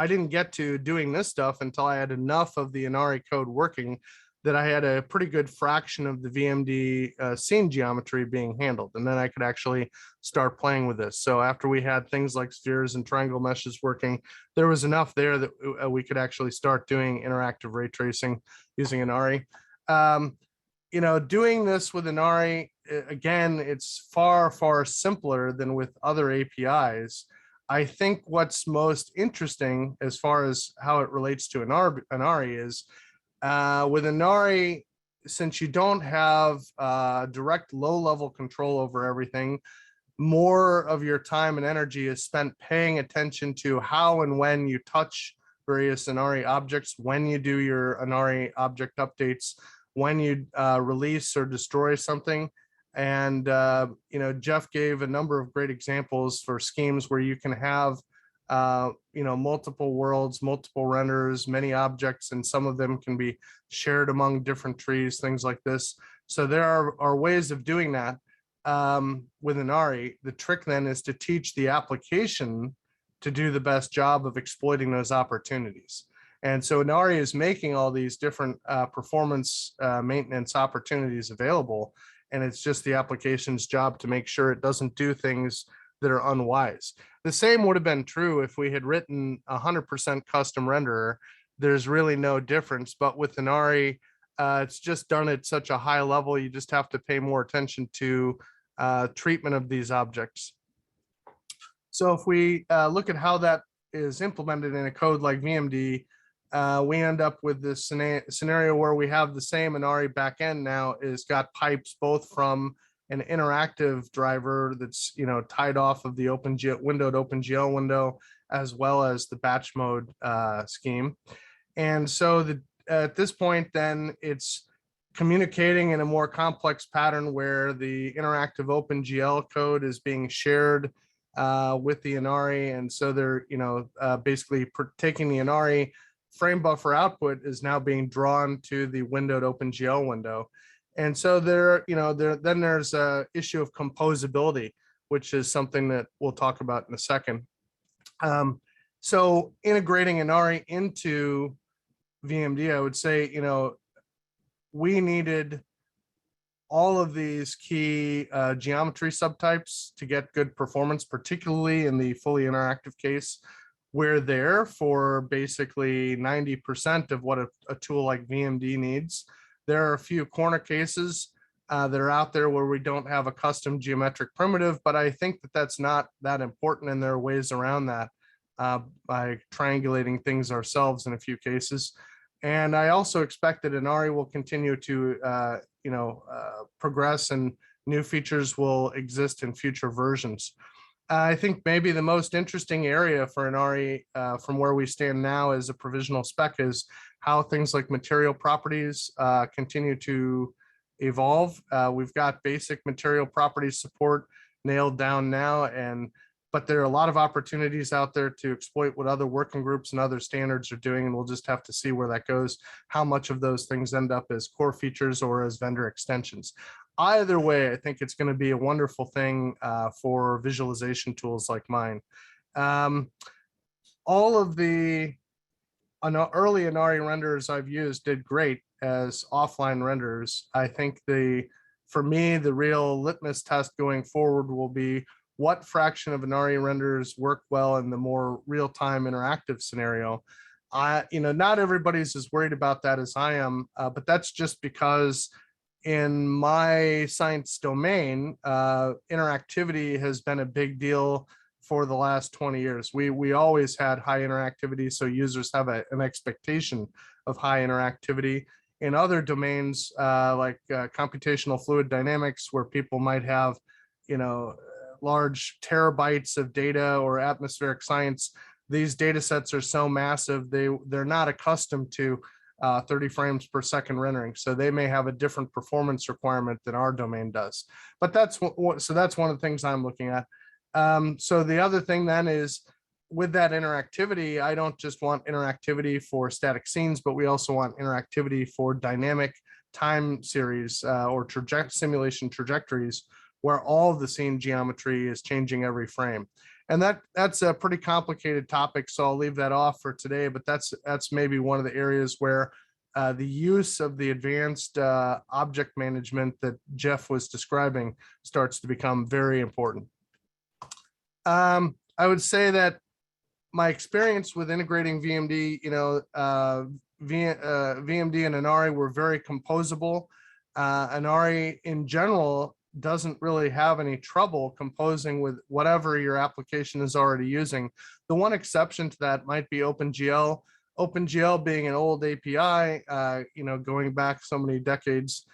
didn't get to doing this stuff until I had enough of the Inari code working that I had a pretty good fraction of the VMD scene geometry being handled. And then I could actually start playing with this. So after we had things like spheres and triangle meshes working, there was enough there that we could actually start doing interactive ray tracing using Inari. Doing this with Inari, again, it's far, far simpler than with other APIs. I think what's most interesting as far as how it relates to Inari is with Inari, since you don't have direct low-level control over everything, more of your time and energy is spent paying attention to how and when you touch various Inari objects, when you do your Inari object updates, when you release or destroy something. And Jeff gave a number of great examples for schemes where you can have multiple worlds, multiple renders, many objects, and some of them can be shared among different trees, things like this. So there are ways of doing that with ANARI. The trick then is to teach the application to do the best job of exploiting those opportunities. And so ANARI is making all these different performance maintenance opportunities available. And it's just the application's job to make sure it doesn't do things that are unwise. The same would have been true if we had written 100% custom renderer. There's really no difference, but with ANARI, it's just done at such a high level, you just have to pay more attention to treatment of these objects. So if we look at how that is implemented in a code like VMD, we end up with this scenario where we have the same ANARI backend now is got pipes both from an interactive driver that's tied off of the windowed OpenGL window, as well as the batch mode scheme. And so at this point, then it's communicating in a more complex pattern where the interactive OpenGL code is being shared with the ANARI. And so they're basically taking the ANARI frame buffer output is now being drawn to the windowed OpenGL window. And so then there's a issue of composability, which is something that we'll talk about in a second. So integrating ANARI into VMD, I would say, we needed all of these key geometry subtypes to get good performance, particularly in the fully interactive case. We're there for basically 90% of what a tool like VMD needs. There are a few corner cases that are out there where we don't have a custom geometric primitive, but I think that that's not that important, and there are ways around that by triangulating things ourselves in a few cases. And I also expect that ANARI will continue to progress, and new features will exist in future versions. I think maybe the most interesting area for ANARI from where we stand now as a provisional spec is how things like material properties continue to evolve. We've got basic material properties support nailed down now, but there are a lot of opportunities out there to exploit what other working groups and other standards are doing, and we'll just have to see where that goes, how much of those things end up as core features or as vendor extensions. Either way, I think it's going to be a wonderful thing for visualization tools like mine. All of the early ANARI renders I've used did great as offline renders. I think for me, the real litmus test going forward will be what fraction of ANARI renders work well in the more real-time interactive scenario. Not everybody's as worried about that as I am, but that's just because in my science domain, interactivity has been a big deal for the last 20 years. We always had high interactivity, so users have an expectation of high interactivity. In other domains, like computational fluid dynamics, where people might have, large terabytes of data, or atmospheric science, these data sets are so massive, they're not accustomed to 30 frames per second rendering. So they may have a different performance requirement than our domain does. But that's one of the things I'm looking at. So the other thing then is, with that interactivity, I don't just want interactivity for static scenes, but we also want interactivity for dynamic time series or simulation trajectories, where all of the scene geometry is changing every frame. And that's a pretty complicated topic, so I'll leave that off for today, but that's maybe one of the areas where the use of the advanced object management that Jeff was describing starts to become very important. I would say that my experience with integrating VMD, VMD and ANARI were very composable. ANARI in general doesn't really have any trouble composing with whatever your application is already using. The one exception to that might be OpenGL. OpenGL being an old API, going back so many decades,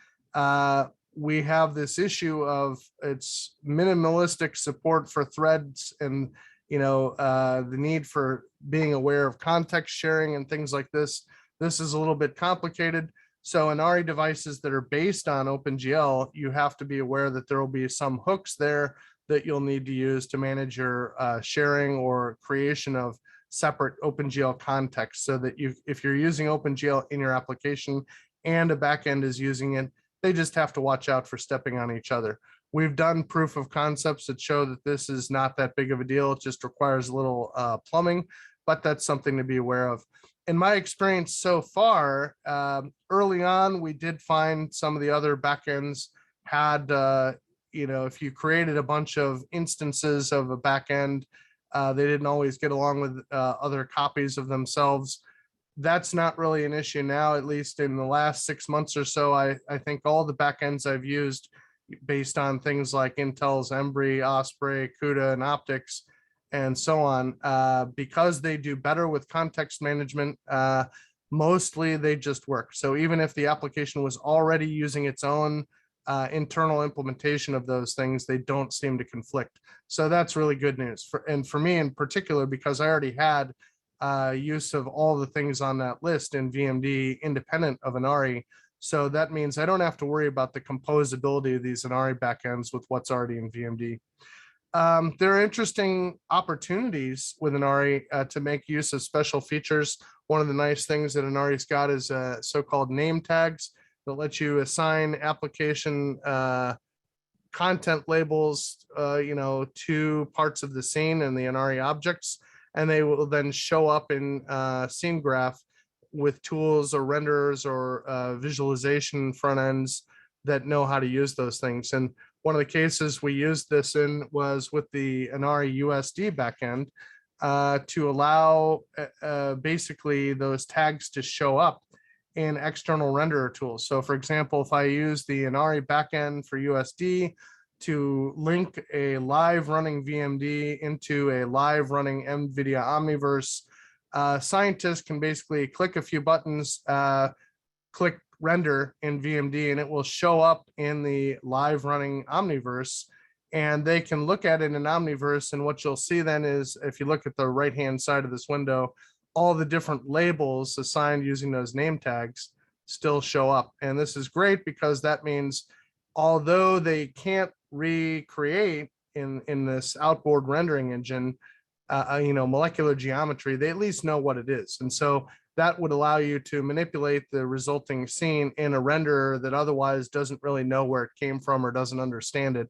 we have this issue of its minimalistic support for threads, and the need for being aware of context sharing and things like this. This is a little bit complicated. So ANARI devices that are based on OpenGL, you have to be aware that there will be some hooks there that you'll need to use to manage your sharing or creation of separate OpenGL context, so that if you're using OpenGL in your application and a backend is using it, they just have to watch out for stepping on each other. We've done proof of concepts that show that this is not that big of a deal. It just requires a little plumbing, but that's something to be aware of. In my experience so far, early on, we did find some of the other backends had, if you created a bunch of instances of a backend, they didn't always get along with other copies of themselves. That's not really an issue now, at least in the last 6 months or so. I think all the backends I've used based on things like Intel's Embry, Osprey, CUDA, and Optics, and so on, because they do better with context management, mostly they just work. So even if the application was already using its own internal implementation of those things, they don't seem to conflict. So that's really good news. And for me in particular, because I already had use of all the things on that list in VMD independent of ANARI. So that means I don't have to worry about the composability of these ANARI backends with what's already in VMD. There are interesting opportunities with ANARI to make use of special features. One of the nice things that ANARI's got is so-called name tags that let you assign application content labels, to parts of the scene and the ANARI objects, and they will then show up in scene graph with tools or renderers or visualization front ends that know how to use those things. And one of the cases we used this in was with the ANARI USD backend to allow basically those tags to show up in external renderer tools. So for example, if I use the ANARI backend for USD to link a live running VMD into a live running NVIDIA Omniverse, scientists can basically click a few buttons, click render in VMD, and it will show up in the live running Omniverse, and they can look at it in Omniverse. And what you'll see then is, if you look at the right hand side of this window, all the different labels assigned using those name tags still show up. And this is great because that means although they can't recreate in this outboard rendering engine, molecular geometry, they at least know what it is. And so that would allow you to manipulate the resulting scene in a renderer that otherwise doesn't really know where it came from or doesn't understand it.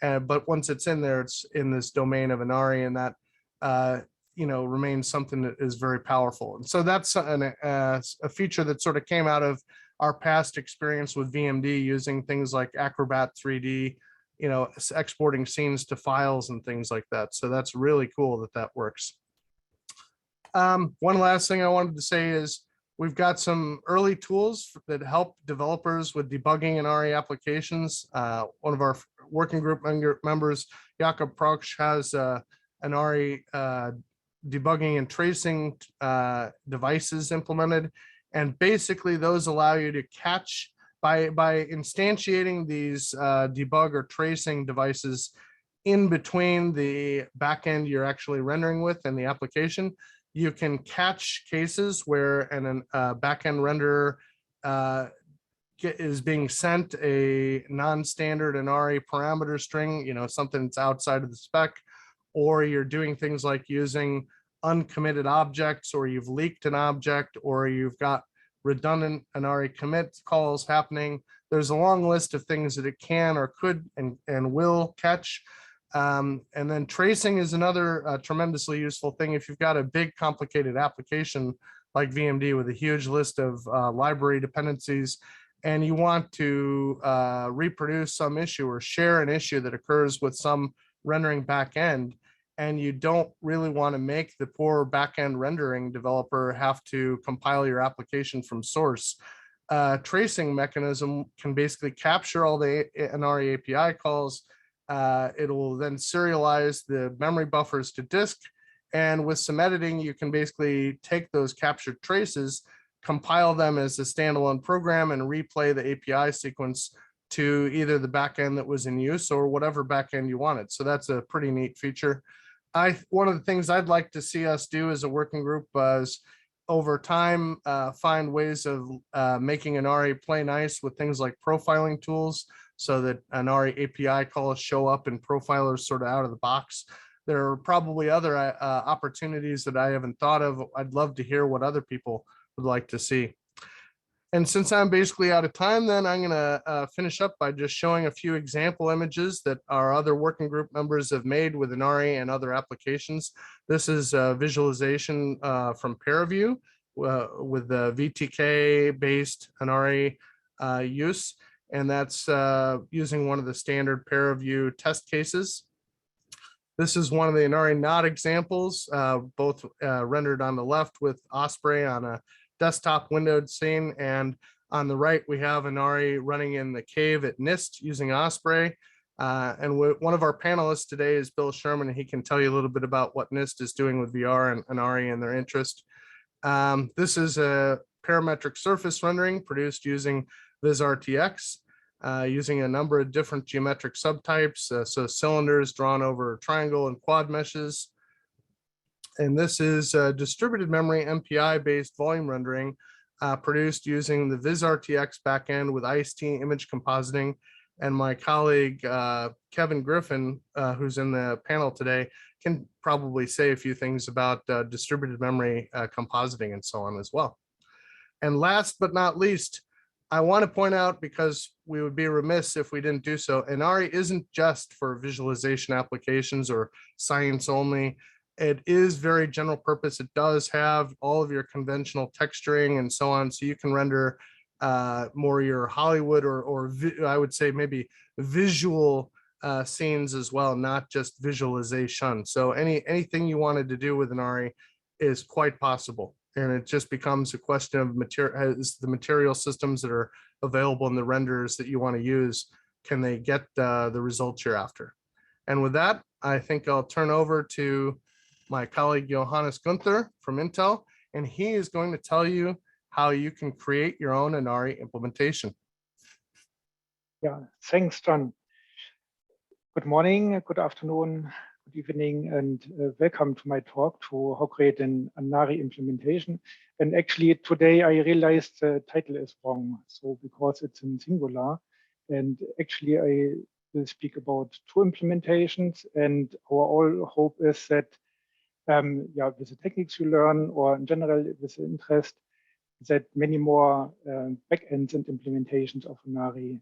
But once it's in there, it's in this domain of ANARI, and that remains something that is very powerful. And so that's a feature that sort of came out of our past experience with VMD using things like Acrobat 3D, exporting scenes to files and things like that. So that's really cool that works. One last thing I wanted to say is we've got some early tools that help developers with debugging ANARI applications. One of our working group members, Jakob Proksch, has ANARI debugging and tracing devices implemented. And basically those allow you to catch, by instantiating these debug or tracing devices in between the backend you're actually rendering with and the application, you can catch cases where a backend renderer is being sent a non-standard ANARI parameter string, something that's outside of the spec, or you're doing things like using uncommitted objects, or you've leaked an object, or you've got redundant ANARI commit calls happening. There's a long list of things that it can or could and will catch. And then tracing is another tremendously useful thing. If you've got a big complicated application like VMD with a huge list of library dependencies, and you want to reproduce some issue or share an issue that occurs with some rendering backend, and you don't really want to make the poor backend rendering developer have to compile your application from source, tracing mechanism can basically capture all the ANARI API calls. It will then serialize the memory buffers to disk. And with some editing, you can basically take those captured traces, compile them as a standalone program, and replay the API sequence to either the backend that was in use or whatever backend you wanted. So that's a pretty neat feature. One of the things I'd like to see us do as a working group is over time find ways of making ANARI play nice with things like profiling tools. so that ANARI API calls show up in profilers sort of out of the box. There are probably other opportunities that I haven't thought of. I'd love to hear what other people would like to see. And since I'm basically out of time, then I'm going to finish up by just showing a few example images that our other working group members have made with ANARI and other applications. This is a visualization from ParaView with the VTK-based ANARI use. And that's using one of the standard ParaView test cases. This is one of the ANARI node examples, both rendered on the left with Osprey on a desktop windowed scene, and on the right we have ANARI running in the cave at NIST using Osprey. And one of our panelists today is Bill Sherman, and he can tell you a little bit about what NIST is doing with VR and ANARI and their interest. This is a parametric surface rendering produced using VisRTX, using a number of different geometric subtypes, so cylinders drawn over triangle and quad meshes. And this is a distributed memory MPI-based volume rendering produced using the VisRTX backend with IST image compositing. And my colleague, Kevin Griffin, who's in the panel today, can probably say a few things about distributed memory compositing and so on as well. And last but not least, I want to point out, because we would be remiss if we didn't do so, ANARI isn't just for visualization applications or science only. It is very general purpose. It does have all of your conventional texturing and so on, so you can render more your Hollywood or I would say maybe visual scenes as well, not just visualization. So anything you wanted to do with ANARI is quite possible. And it just becomes a question of the material systems that are available in the renders that you want to use, can they get the results you're after? And with that, I think I'll turn over to my colleague Johannes Gunther from Intel, and he is going to tell you how you can create your own ANARI implementation. Yeah, thanks, John. Good morning, good afternoon, good evening, and welcome to my talk to how create an ANARI implementation. And actually today I realized the title is wrong, so because it's in singular, and actually I will speak about two implementations, and our all hope is that yeah, with the techniques you learn, or in general with the interest, that many more backends and implementations of ANARI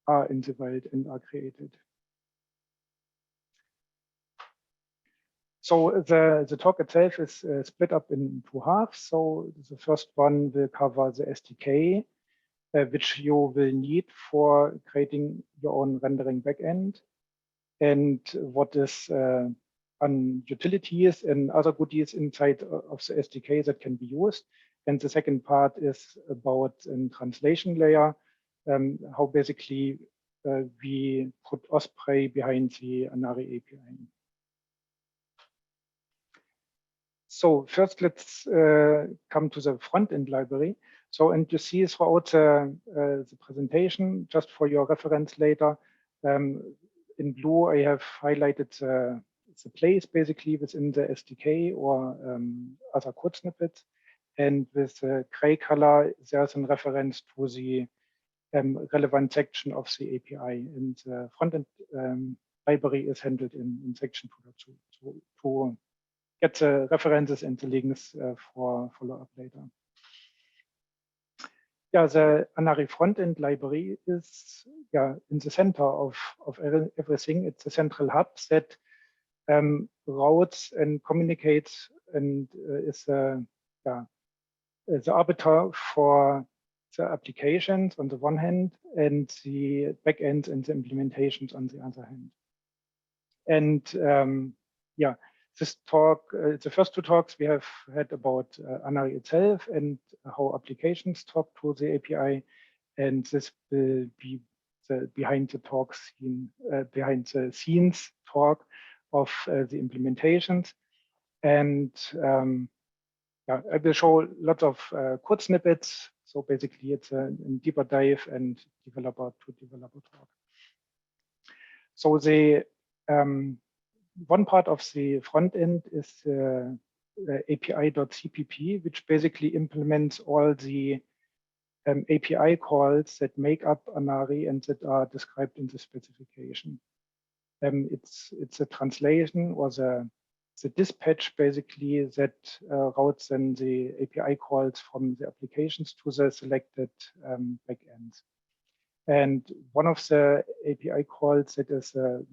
are in the world and are created. So the talk itself is split up in two halves. So the first one will cover the SDK, which you will need for creating your own rendering backend, and what is on utilities and other goodies inside of the SDK that can be used. And the second part is about a translation layer, how basically we put Osprey behind the ANARI API. So first, let's come to the front-end library. So, and you see throughout the presentation, just for your reference later, in blue, I have highlighted the place basically within the SDK or other code snippets. And with the gray color, there's a reference to the relevant section of the API. And the front-end library is handled in section 2.2 to get the references and the links for follow-up later. Yeah, the ANARI front-end library is in the center of everything. It's a central hub that routes and communicates and is the arbiter for the applications on the one hand and the backends and the implementations on the other hand. And this talk, the first two talks we have had about ANARI itself and how applications talk to the API, and this will be the behind the scenes talk of the implementations. And I will show lots of code snippets. So basically, it's a deeper dive and developer to developer talk. So the one part of the front end is API.cpp, which basically implements all the API calls that make up ANARI and that are described in the specification. It's a translation or the dispatch basically that routes then the API calls from the applications to the selected backends. And one of the API calls that is the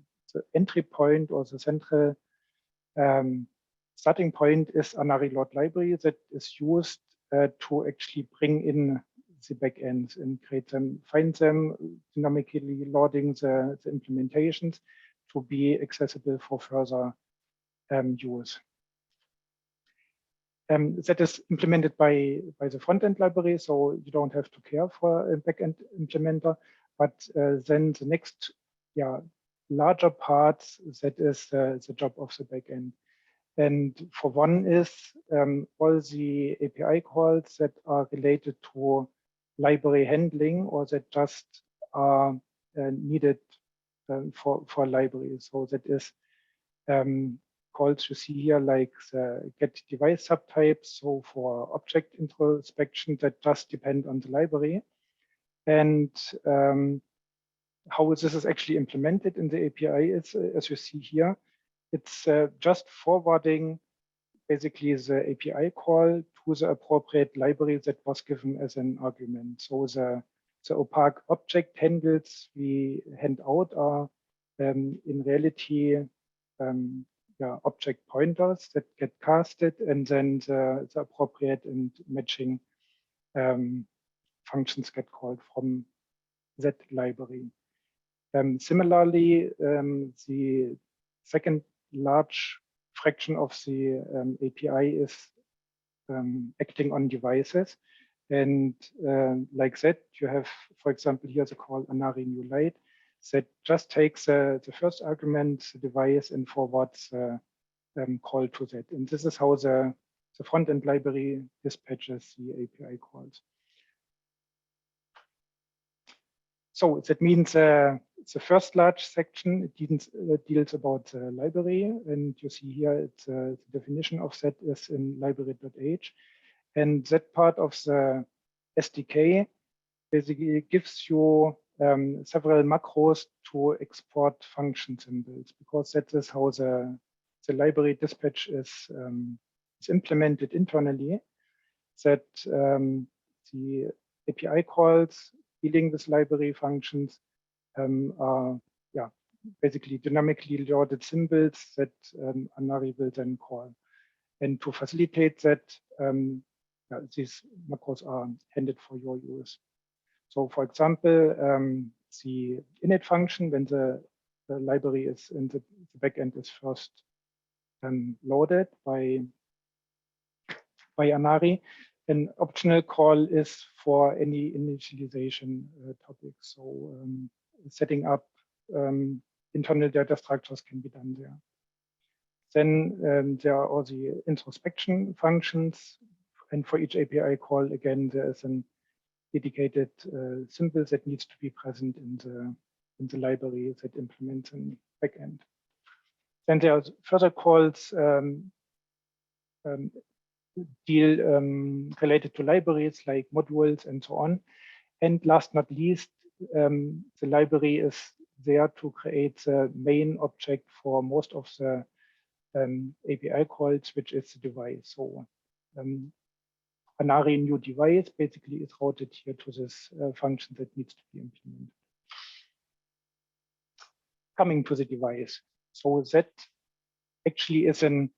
entry point or the central starting point is ANARI load library that is used to actually bring in the backends and create them, find them, dynamically loading the implementations to be accessible for further use. That is implemented by the front-end library, so you don't have to care for a back-end implementer. But then the next, larger part, that is the job of the backend. And for one is all the API calls that are related to library handling or that just are needed for libraries. So that is calls you see here like the get device subtypes. So for object introspection that just depend on the library. And how this is actually implemented in the API is, as you see here, it's just forwarding basically the API call to the appropriate library that was given as an argument. So the opaque object handles we hand out are in reality object pointers that get casted, and then the appropriate and matching functions get called from that library. Similarly, the second large fraction of the API is acting on devices. And like that, you have, for example, here the call ANARI new light that just takes the first argument, the device, and forwards call to that. And this is how the front-end library dispatches the API calls. So that means the first large section deals about the library, and you see here it's the definition of that is in library.h, and that part of the SDK basically gives you several macros to export function symbols, because that is how the library dispatch is implemented internally. That the API calls dealing with library functions are basically dynamically loaded symbols that ANARI will then call. And to facilitate that, these macros are handed for your use. So for example, the init function, when the library is in the backend is first loaded by ANARI, an optional call is for any initialization topics. So setting up internal data structures can be done there. Then there are all the introspection functions. And for each API call, again, there is an dedicated symbol that needs to be present in the library that implements an backend. Then there are further calls deal related to libraries like modules and so on. And last not least, the library is there to create the main object for most of the API calls, which is the device. So ANARI new device basically is routed here to this function that needs to be implemented. Coming to the device. So that actually is an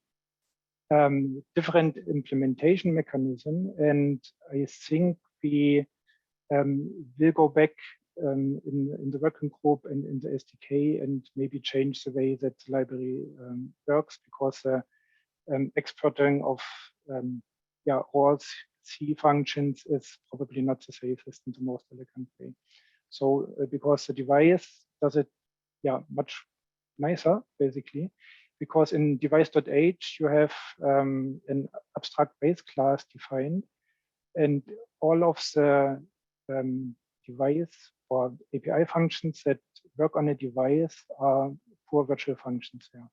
different implementation mechanism. And I think we will go back in the working group and in the SDK and maybe change the way that the library works, because exporting of all C functions is probably not the safest and the most elegant way. So because the device does it much nicer, basically, because in device.h you have an abstract base class defined, and all of the device or API functions that work on a device are pure virtual functions there.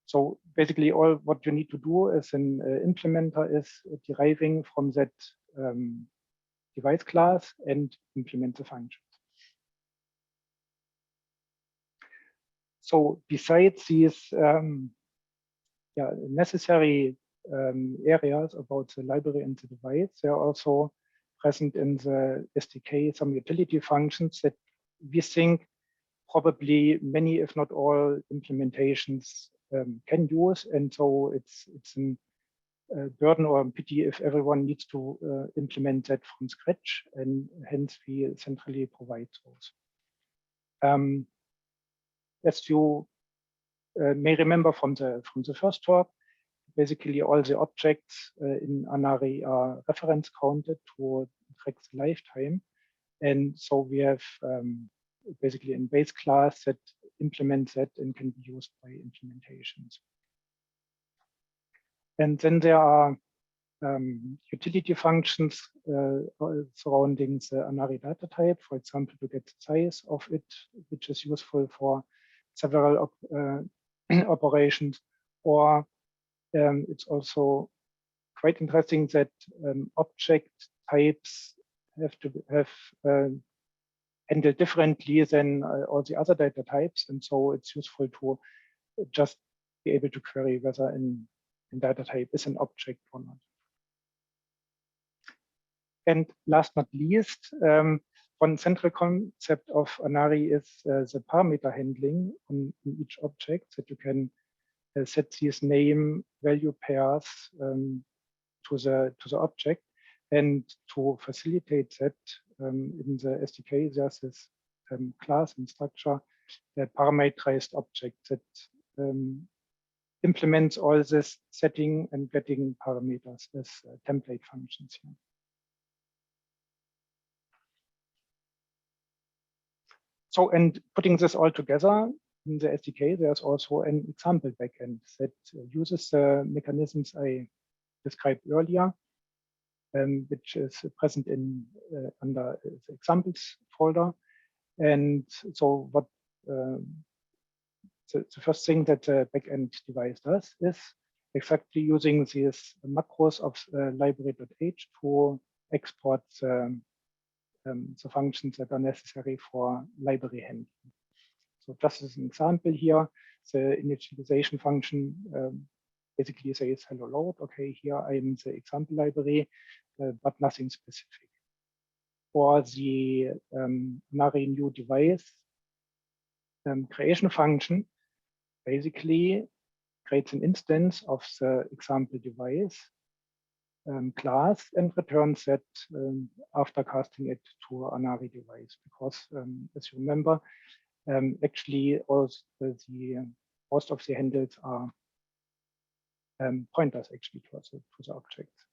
So basically all what you need to do as an implementer is deriving from that device class and implement the functions. So besides these necessary areas about the library and the device, there are also present in the SDK some utility functions that we think probably many, if not all, implementations can use. And so it's a burden or a pity if everyone needs to implement that from scratch, and hence we centrally provide those. As you may remember from the first talk, basically all the objects in ANARI are reference counted to track the lifetime. And so we have basically a base class that implements that and can be used by implementations. And then there are utility functions surrounding the ANARI data type, for example, to get the size of it, which is useful for several operations. Or it's also quite interesting that object types have to have handled differently than all the other data types. And so it's useful to just be able to query whether in data type is an object or not. And last but not least, one central concept of ANARI is the parameter handling in each object, that you can set these name value pairs to the object. And to facilitate that, in the SDK, there's this class and structure, the parameterized object that implements all this setting and getting parameters as template functions here. So, and putting this all together in the SDK, there's also an example backend that uses the mechanisms I described earlier, which is present in under the examples folder. And so what the first thing that the backend device does is exactly using these macros of library.h to export the functions that are necessary for library handling. So just as an example here, the initialization function basically says hello load. Okay, here I'm the example library, but nothing specific. For the ANARI new device creation function, basically creates an instance of the example device class and returns that after casting it to ANARI device, because as you remember, actually all most of the handles are pointers actually to the objects.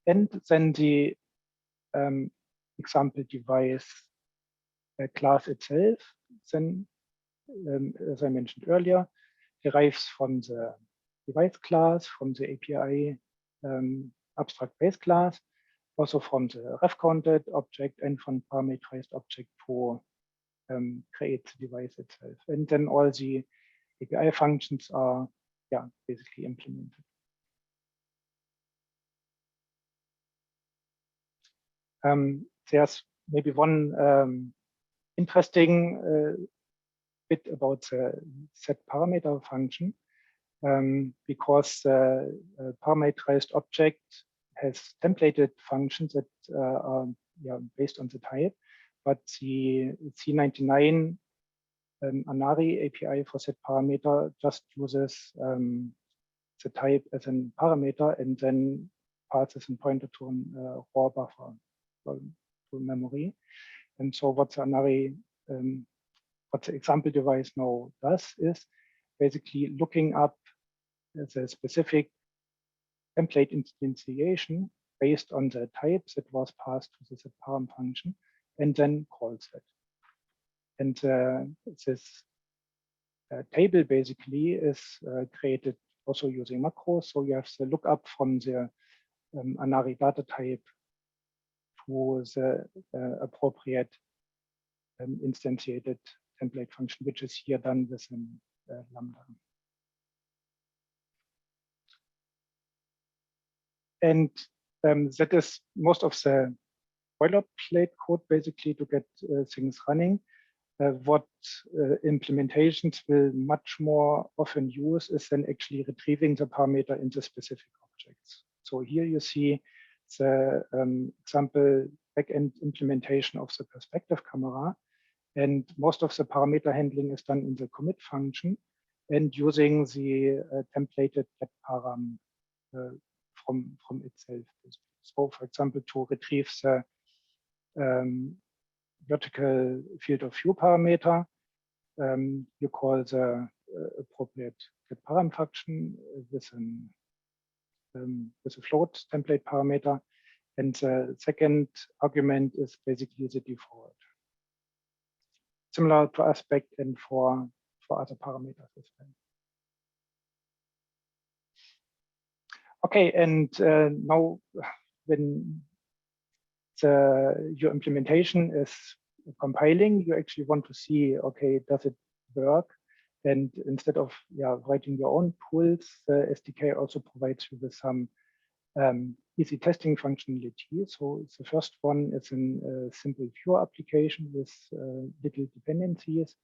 And then the example device class itself, then as I mentioned earlier, derives from the device class, from the API abstract base class, also from the ref counted object and from parameterized object to create the device itself. And then all the API functions are basically implemented. There's maybe one interesting bit about the set parameter function, because the parameterized object has templated functions that are based on the type, but the C99 ANARI API for set parameter just uses the type as a parameter and then passes and pointer to a raw buffer to memory. And so what the ANARI, what the example device now does is basically looking up the specific template instantiation based on the types that was passed to the set param function, and then calls it. And this table basically is created also using macros. So you have the lookup from the ANARI data type to the appropriate instantiated template function, which is here done with a lambda. And that is most of the boilerplate code basically to get things running. What implementations will much more often use is then actually retrieving the parameter into specific objects. So here you see the example backend implementation of the perspective camera. And most of the parameter handling is done in the commit function and using the templated get param from itself. So for example, to retrieve the vertical field of view parameter, you call the appropriate get param function with a float template parameter. And the second argument is basically the default. Similar to aspect and for other parameters as well. Okay, and now when your implementation is compiling, you actually want to see, okay, does it work? And instead of writing your own tools, the SDK also provides you with some easy testing functionality. So the first one is a simple pure application with little dependencies.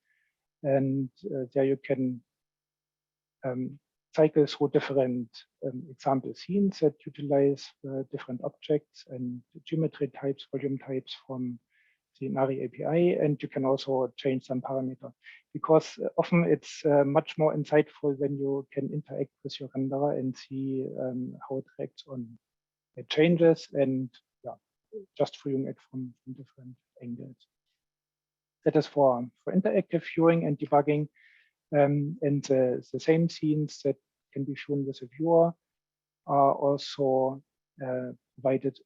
And there you can cycle through different example scenes that utilize different objects and geometry types, volume types from the ANARI API, and you can also change some parameter. Because often it's much more insightful when you can interact with your renderer and see how it reacts on changes and just viewing it from different angles. That is for interactive viewing and debugging. And the same scenes that can be shown with a viewer are also provided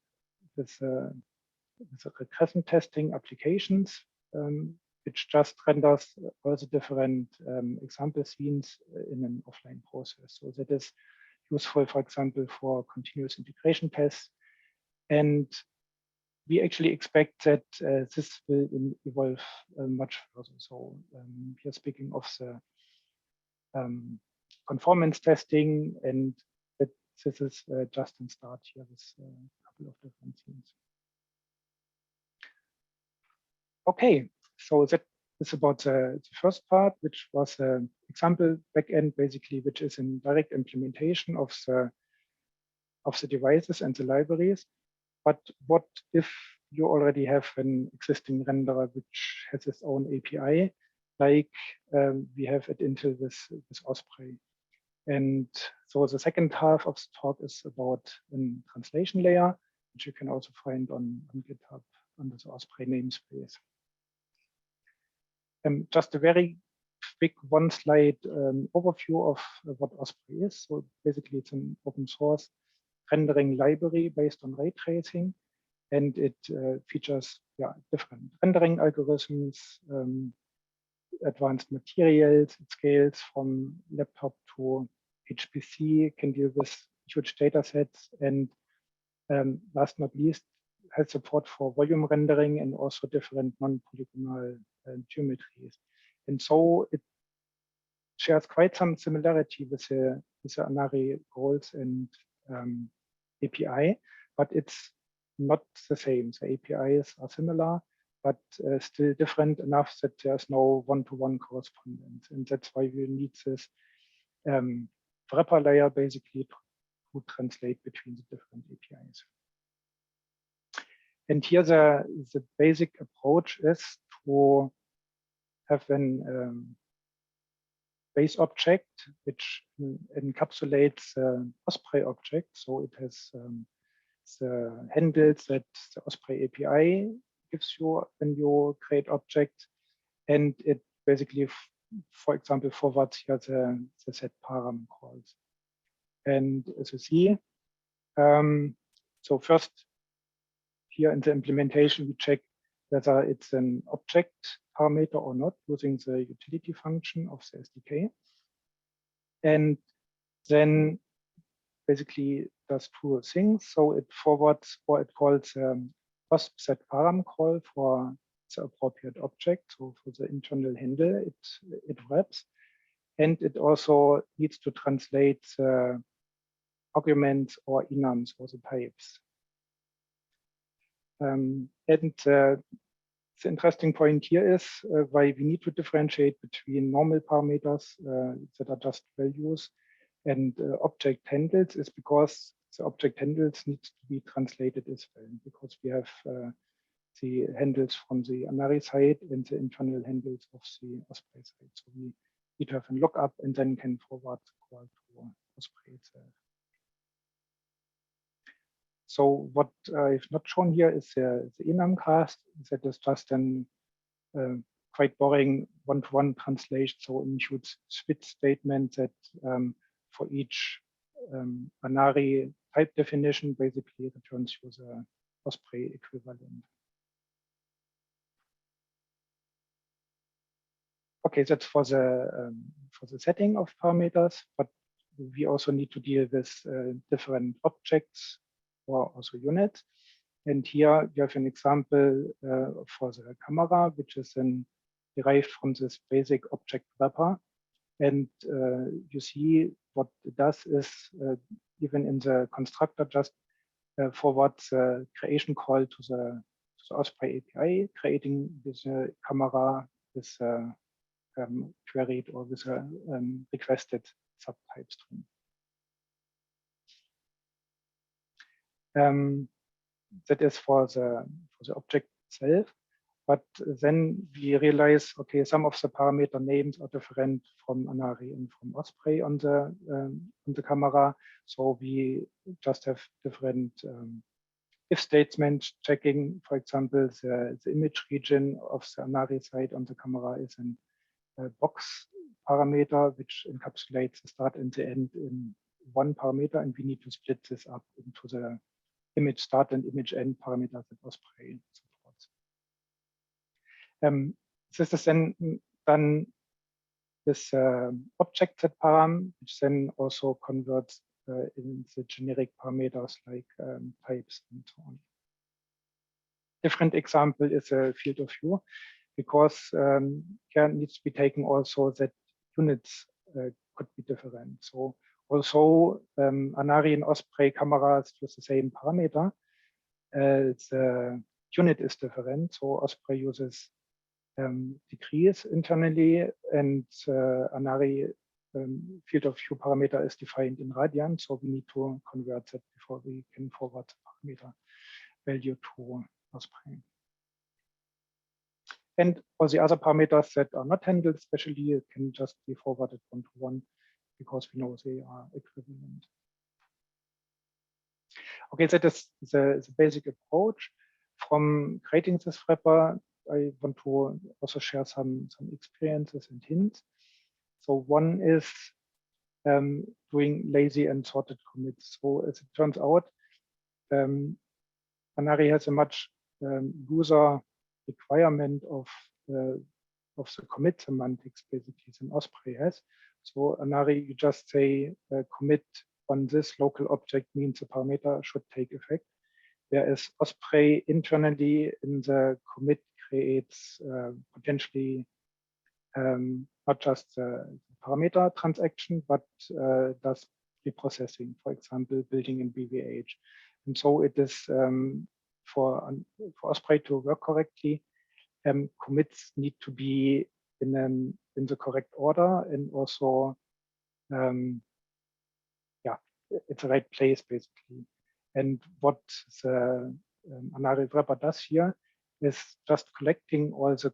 with regression testing applications, which just renders all the different example scenes in an offline process. So that is useful, for example, for continuous integration tests. And we actually expect that this will evolve much further. So here speaking of the conformance testing, and that this is just in start here with a couple of different scenes. Okay, so that is about the first part, which was an example backend, basically, which is in direct implementation of the devices and the libraries. But what if you already have an existing renderer which has its own API, like we have at Intel with Osprey? And so the second half of the talk is about a translation layer, which you can also find on GitHub under the Osprey namespace. Just a very quick one slide overview of what Osprey is. So basically it's an open source rendering library based on ray tracing, and it features different rendering algorithms, advanced materials. It scales from laptop to HPC, can deal with huge data sets, and last not least, has support for volume rendering and also different non-polygonal geometries. And so it shares quite some similarity with the ANARI goals and API, but it's not the same. The APIs are similar, but still different enough that there's no one-to-one correspondence. And that's why we need this wrapper layer basically to translate between the different APIs. And here the basic approach is to have an base object which encapsulates Osprey object. So it has the handles that the Osprey API gives you when you create objects, and it basically, for example, forwards here the set param calls. And as you see, so first here in the implementation, we check whether it's an object parameter or not using the utility function of the SDK. And then basically does two things. So it forwards, or it calls OSP set param call for the appropriate object. So for the internal handle, it wraps. And it also needs to translate arguments or enums or the types. The interesting point here is why we need to differentiate between normal parameters that are just values and object handles is because the object handles need to be translated as well, because we have the handles from the ANARI side and the internal handles of the Osprey side. So we need to have a lookup and then can forward the call to Osprey itself. So what I've not shown here is the enum cast. That is just an quite boring one-to-one translation. So it includes switch statement that for each ANARI type definition basically returns you the Osprey equivalent. Okay, that's for the setting of parameters, but we also need to deal with different objects or also units. And here you have an example for the camera, which is then derived from this basic object wrapper. And you see what it does is even in the constructor just forwards the creation call to the Osprey API, creating this camera with queried or with a requested subtype string. That is for the object itself. But then we realize, okay, some of the parameter names are different from ANARI and from Osprey on the camera. So we just have different if statements checking, for example, the image region of the ANARI side on the camera is a box parameter, which encapsulates the start and the end in one parameter, and we need to split this up into the image start and image end parameters that Osprey supports. This is then done this object set param, which then also converts in the generic parameters like types and so on. Different example is a field of view, because care needs to be taken also that units could be different. So also ANARI and Osprey cameras use the same parameter. The unit is different. So Osprey uses degrees internally, and ANARI field of view parameter is defined in radian. So we need to convert that before we can forward the parameter value to Osprey. And for the other parameters that are not handled, especially, it can just be forwarded one-to-one because we know they are equivalent. Okay, that is the basic approach. From creating this wrapper, I want to also share some experiences and hints. So one is doing lazy and sorted commits. So as it turns out, ANARI has a much looser requirement of the commit semantics basically than Osprey has. So ANARI, you just say commit on this local object means the parameter should take effect. Whereas Osprey internally in the commit creates potentially not just the parameter transaction, but does reprocessing, for example, building in BVH. And so it is for Osprey to work correctly, commits need to be in the correct order, and also it's the right place basically. And what the ANARI wrapper does here is just collecting all the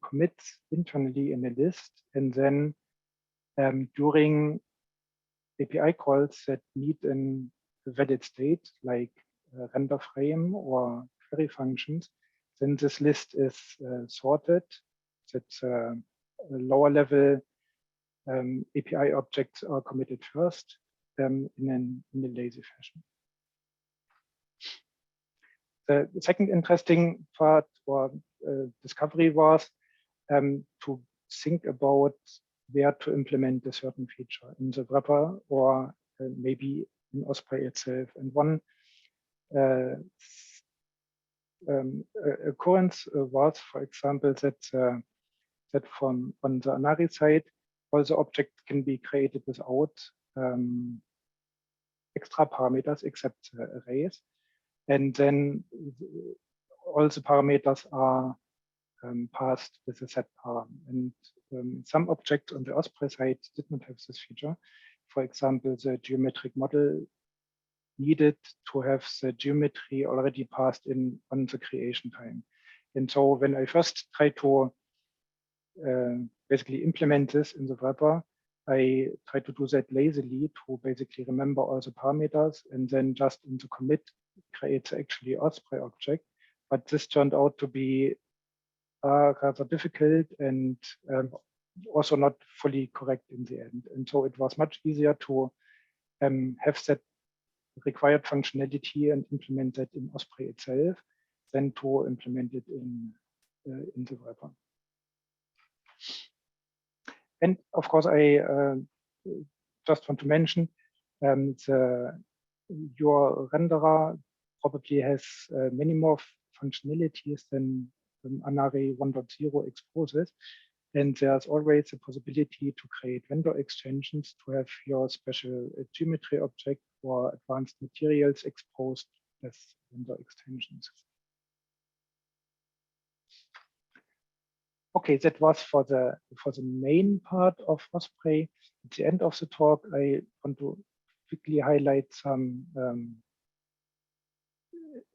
commits internally in a list, and then during API calls that need a valid state like render frame or query functions, then this list is sorted. That lower level API objects are committed first in a lazy fashion. The second interesting part or discovery was to think about where to implement a certain feature in the wrapper or maybe in Osprey itself. And one occurrence was, for example, that from on the ANARI side, all the objects can be created without extra parameters except arrays. And then all the parameters are passed with a set param. And some objects on the Osprey side did not have this feature. For example, the geometric model needed to have the geometry already passed in on the creation time. And so when I first tried to basically implement this in the wrapper, I tried to do that lazily to basically remember all the parameters and then just in the commit create the actually Osprey object. But this turned out to be rather difficult and also not fully correct in the end. And so it was much easier to have that required functionality and implement that in Osprey itself than to implement it in the wrapper. And of course, I just want to mention your renderer probably has many more functionalities than ANARI 1.0 exposes. And there's always a possibility to create vendor extensions to have your special geometry object or advanced materials exposed as vendor extensions. Okay, that was for the main part of Osprey. At the end of the talk, I want to quickly highlight some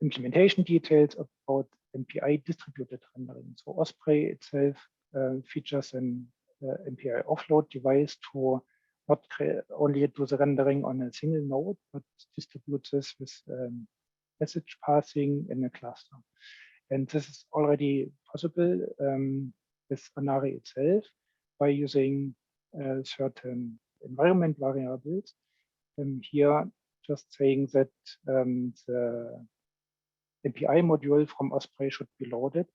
implementation details about MPI distributed rendering. So Osprey itself features an MPI offload device to not only do the rendering on a single node, but distribute this with message passing in a cluster. And this is already possible with ANARI itself by using certain environment variables. Here, just saying that the MPI module from Osprey should be loaded,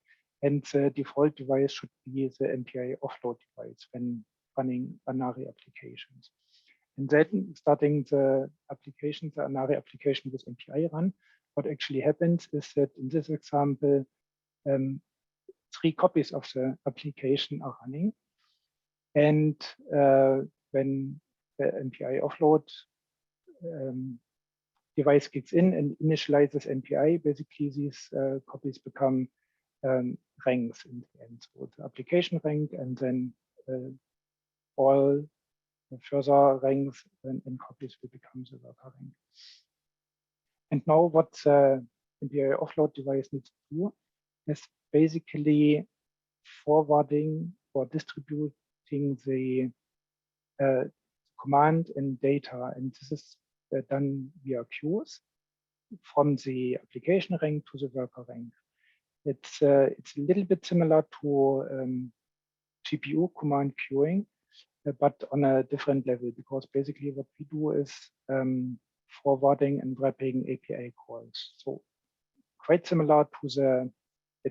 and the default device should be the MPI offload device when running ANARI applications. And then starting the application, the ANARI application with MPI run, what actually happens is that in this example, 3 copies of the application are running. And when the MPI offload device kicks in and initializes MPI, basically these copies become ranks in the end. So the application rank and then all further ranks and copies will become the worker rank. And now what the MPI offload device needs to do is basically forwarding or distributing the command and data. And this is done via queues from the application rank to the worker rank. It's a little bit similar to GPU command queuing, but on a different level, because basically what we do is forwarding and wrapping API calls. So quite similar to the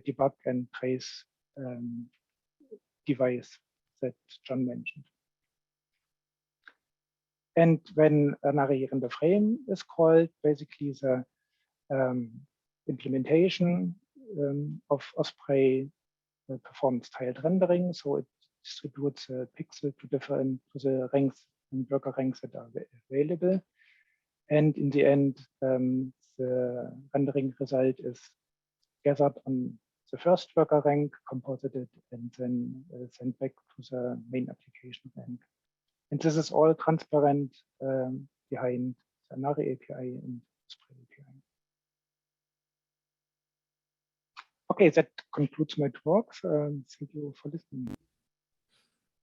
debug and trace device that John mentioned. And when ANARI render frame is called, basically the implementation of Osprey performs tiled rendering. So it distributes a pixel to the ranks and worker ranks that are available. And in the end, the rendering result is gathered on the first worker rank, composited, and then sent back to the main application rank. And this is all transparent behind the ANARI API and Osprey API. Okay, that concludes my talk. Thank you for listening.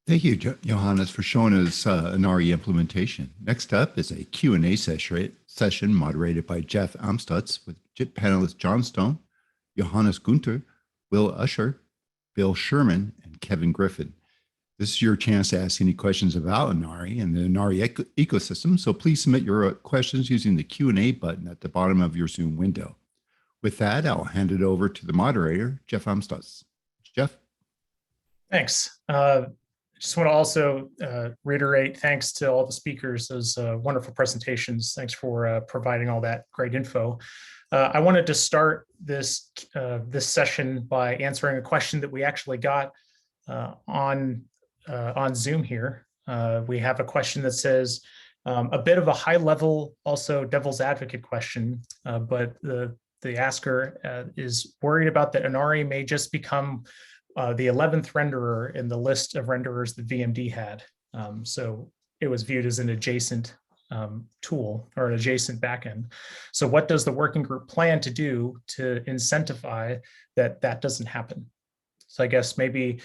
Thank you, Johannes, for showing us ANARI implementation. Next up is a Q&A session moderated by Jeff Amstutz with JIT panelists John Stone, Johannes Gunther, Will Usher, Bill Sherman, and Kevin Griffin. This is your chance to ask any questions about ANARI and the ANARI ecosystem, so please submit your questions using the Q&A button at the bottom of your Zoom window. With that, I'll hand it over to the moderator, Jeff Amstutz. Jeff? Thanks. Just want to also reiterate thanks to all the speakers. Those wonderful presentations. Thanks for providing all that great info. I wanted to start this session by answering a question that we actually got on Zoom here. We have a question that says, a bit of a high level, also devil's advocate question, but the the asker is worried about that ANARI may just become the 11th renderer in the list of renderers that VMD had. So it was viewed as an adjacent tool or an adjacent backend. So what does the working group plan to do to incentivize that that doesn't happen? So I guess maybe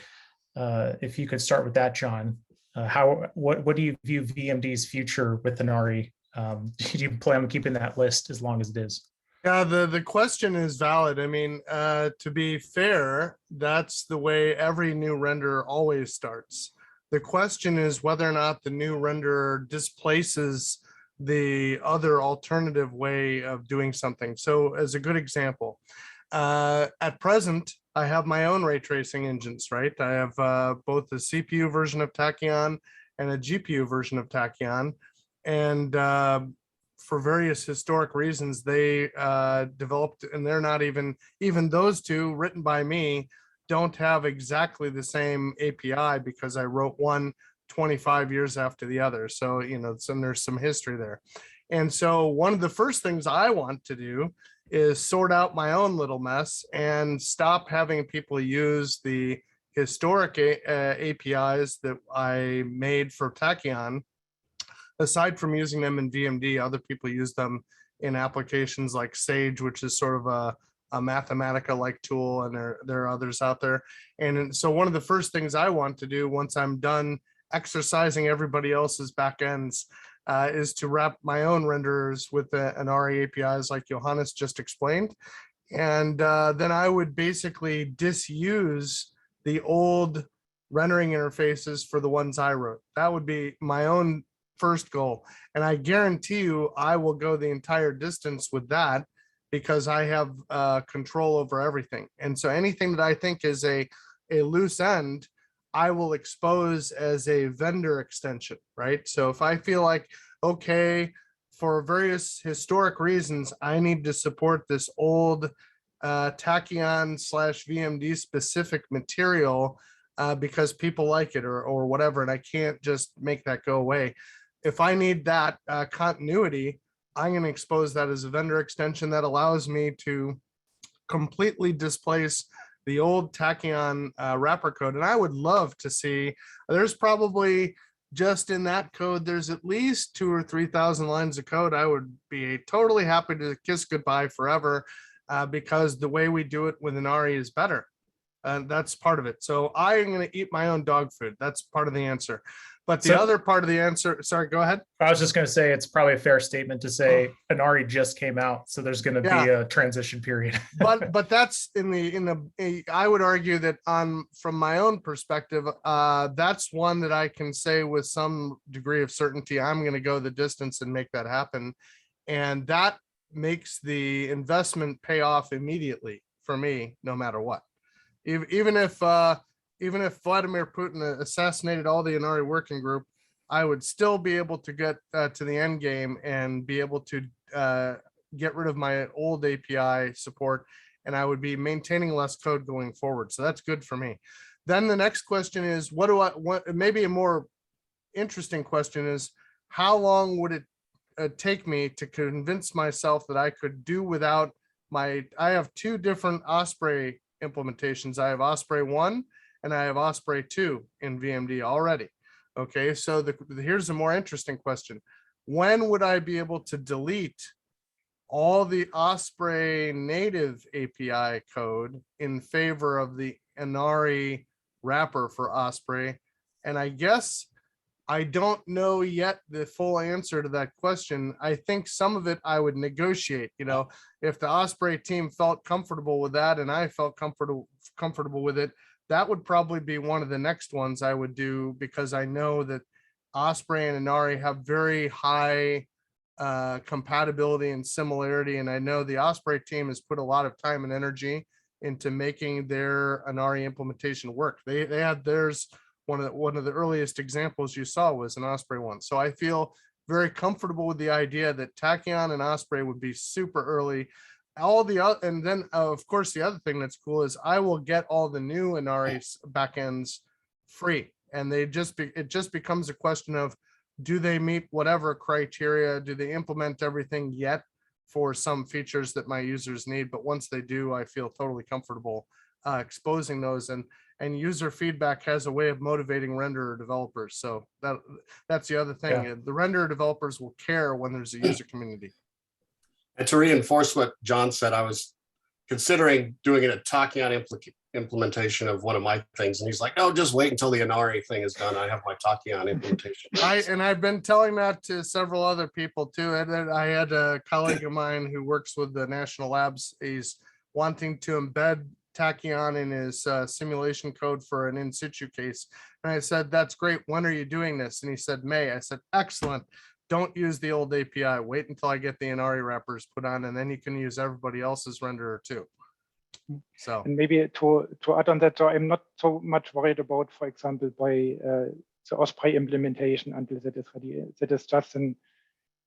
if you could start with that, John. What do you view VMD's future with ANARI? Do you plan on keeping that list as long as it is? Yeah, the question is valid. I mean, to be fair, that's the way every new renderer always starts. The question is whether or not the new renderer displaces the other alternative way of doing something. So as a good example, at present, I have my own ray tracing engines, right? I have both the CPU version of Tachyon and a GPU version of Tachyon. And for various historic reasons, they developed, and they're not even those two written by me don't have exactly the same API because I wrote one 25 years after the other. So, you know, there's some history there. And so one of the first things I want to do is sort out my own little mess and stop having people use the historic APIs that I made for Tachyon. Aside from using them in VMD, other people use them in applications like Sage, which is sort of a Mathematica-like tool, and there are others out there. And so one of the first things I want to do once I'm done exercising everybody else's backends is to wrap my own renderers with the ANARI APIs like Johannes just explained. And then I would basically disuse the old rendering interfaces for the ones I wrote. That would be my own first goal. And I guarantee you, I will go the entire distance with that because I have control over everything. And so anything that I think is a loose end, I will expose as a vendor extension, right? So if I feel like, okay, for various historic reasons, I need to support this old Tachyon / VMD specific material because people like it or whatever, and I can't just make that go away. If I need that continuity, I'm going to expose that as a vendor extension that allows me to completely displace the old Tachyon wrapper code. And I would love to see, there's probably just in that code, there's at least 2,000 or 3,000 lines of code. I would be totally happy to kiss goodbye forever because the way we do it with ANARI is better. And that's part of it. So I am going to eat my own dog food. That's part of the answer. But the other part of the answer, sorry, go ahead. I was just going to say, it's probably a fair statement to say ANARI just came out, so there's going to be a transition period. but that's I would argue that from my own perspective, that's one that I can say with some degree of certainty, I'm going to go the distance and make that happen. And that makes the investment pay off immediately for me, no matter what. Even if Vladimir Putin assassinated all the ANARI working group, I would still be able to get to the end game and be able to get rid of my old API support, and I would be maintaining less code going forward. So that's good for me. Then the next question is, maybe a more interesting question is, how long would it take me to convince myself that I could do without I have two different Osprey implementations. I have Osprey 1 and I have Osprey 2 in VMD already. Okay, so here's a more interesting question. When would I be able to delete all the Osprey native API code in favor of the ANARI wrapper for Osprey? And I guess I don't know yet the full answer to that question. I think some of it I would negotiate. You know, if the Osprey team felt comfortable with that and I felt comfortable with it, that would probably be one of the next ones I would do, because I know that Osprey and ANARI have very high compatibility and similarity. And I know the Osprey team has put a lot of time and energy into making their ANARI implementation work. They had theirs. One of the earliest examples you saw was an Osprey one. So I feel very comfortable with the idea that Tachyon and Osprey would be super early. And then of course the other thing that's cool is I will get all the new ANARI backends free, and it just becomes a question of, do they meet whatever criteria? Do they implement everything yet for some features that my users need, but once they do, I feel totally comfortable exposing those, and user feedback has a way of motivating renderer developers. So that's the other thing. Yeah. The renderer developers will care when there's a user community. And to reinforce what John said, I was considering doing a Tachyon implementation of one of my things. And he's like, oh, just wait until the ANARI thing is done. I have my Tachyon implementation. I've been telling that to several other people too. And then I had a colleague of mine who works with the national labs. He's wanting to embed Tachyon in his simulation code for an in situ case. And I said, that's great. When are you doing this? And he said, May. I said, excellent. Don't use the old API. Wait until I get the ANARI wrappers put on, and then you can use everybody else's renderer too. So, and maybe to add on that, so I'm not so much worried about, for example, by the Osprey implementation until that is ready. That is just a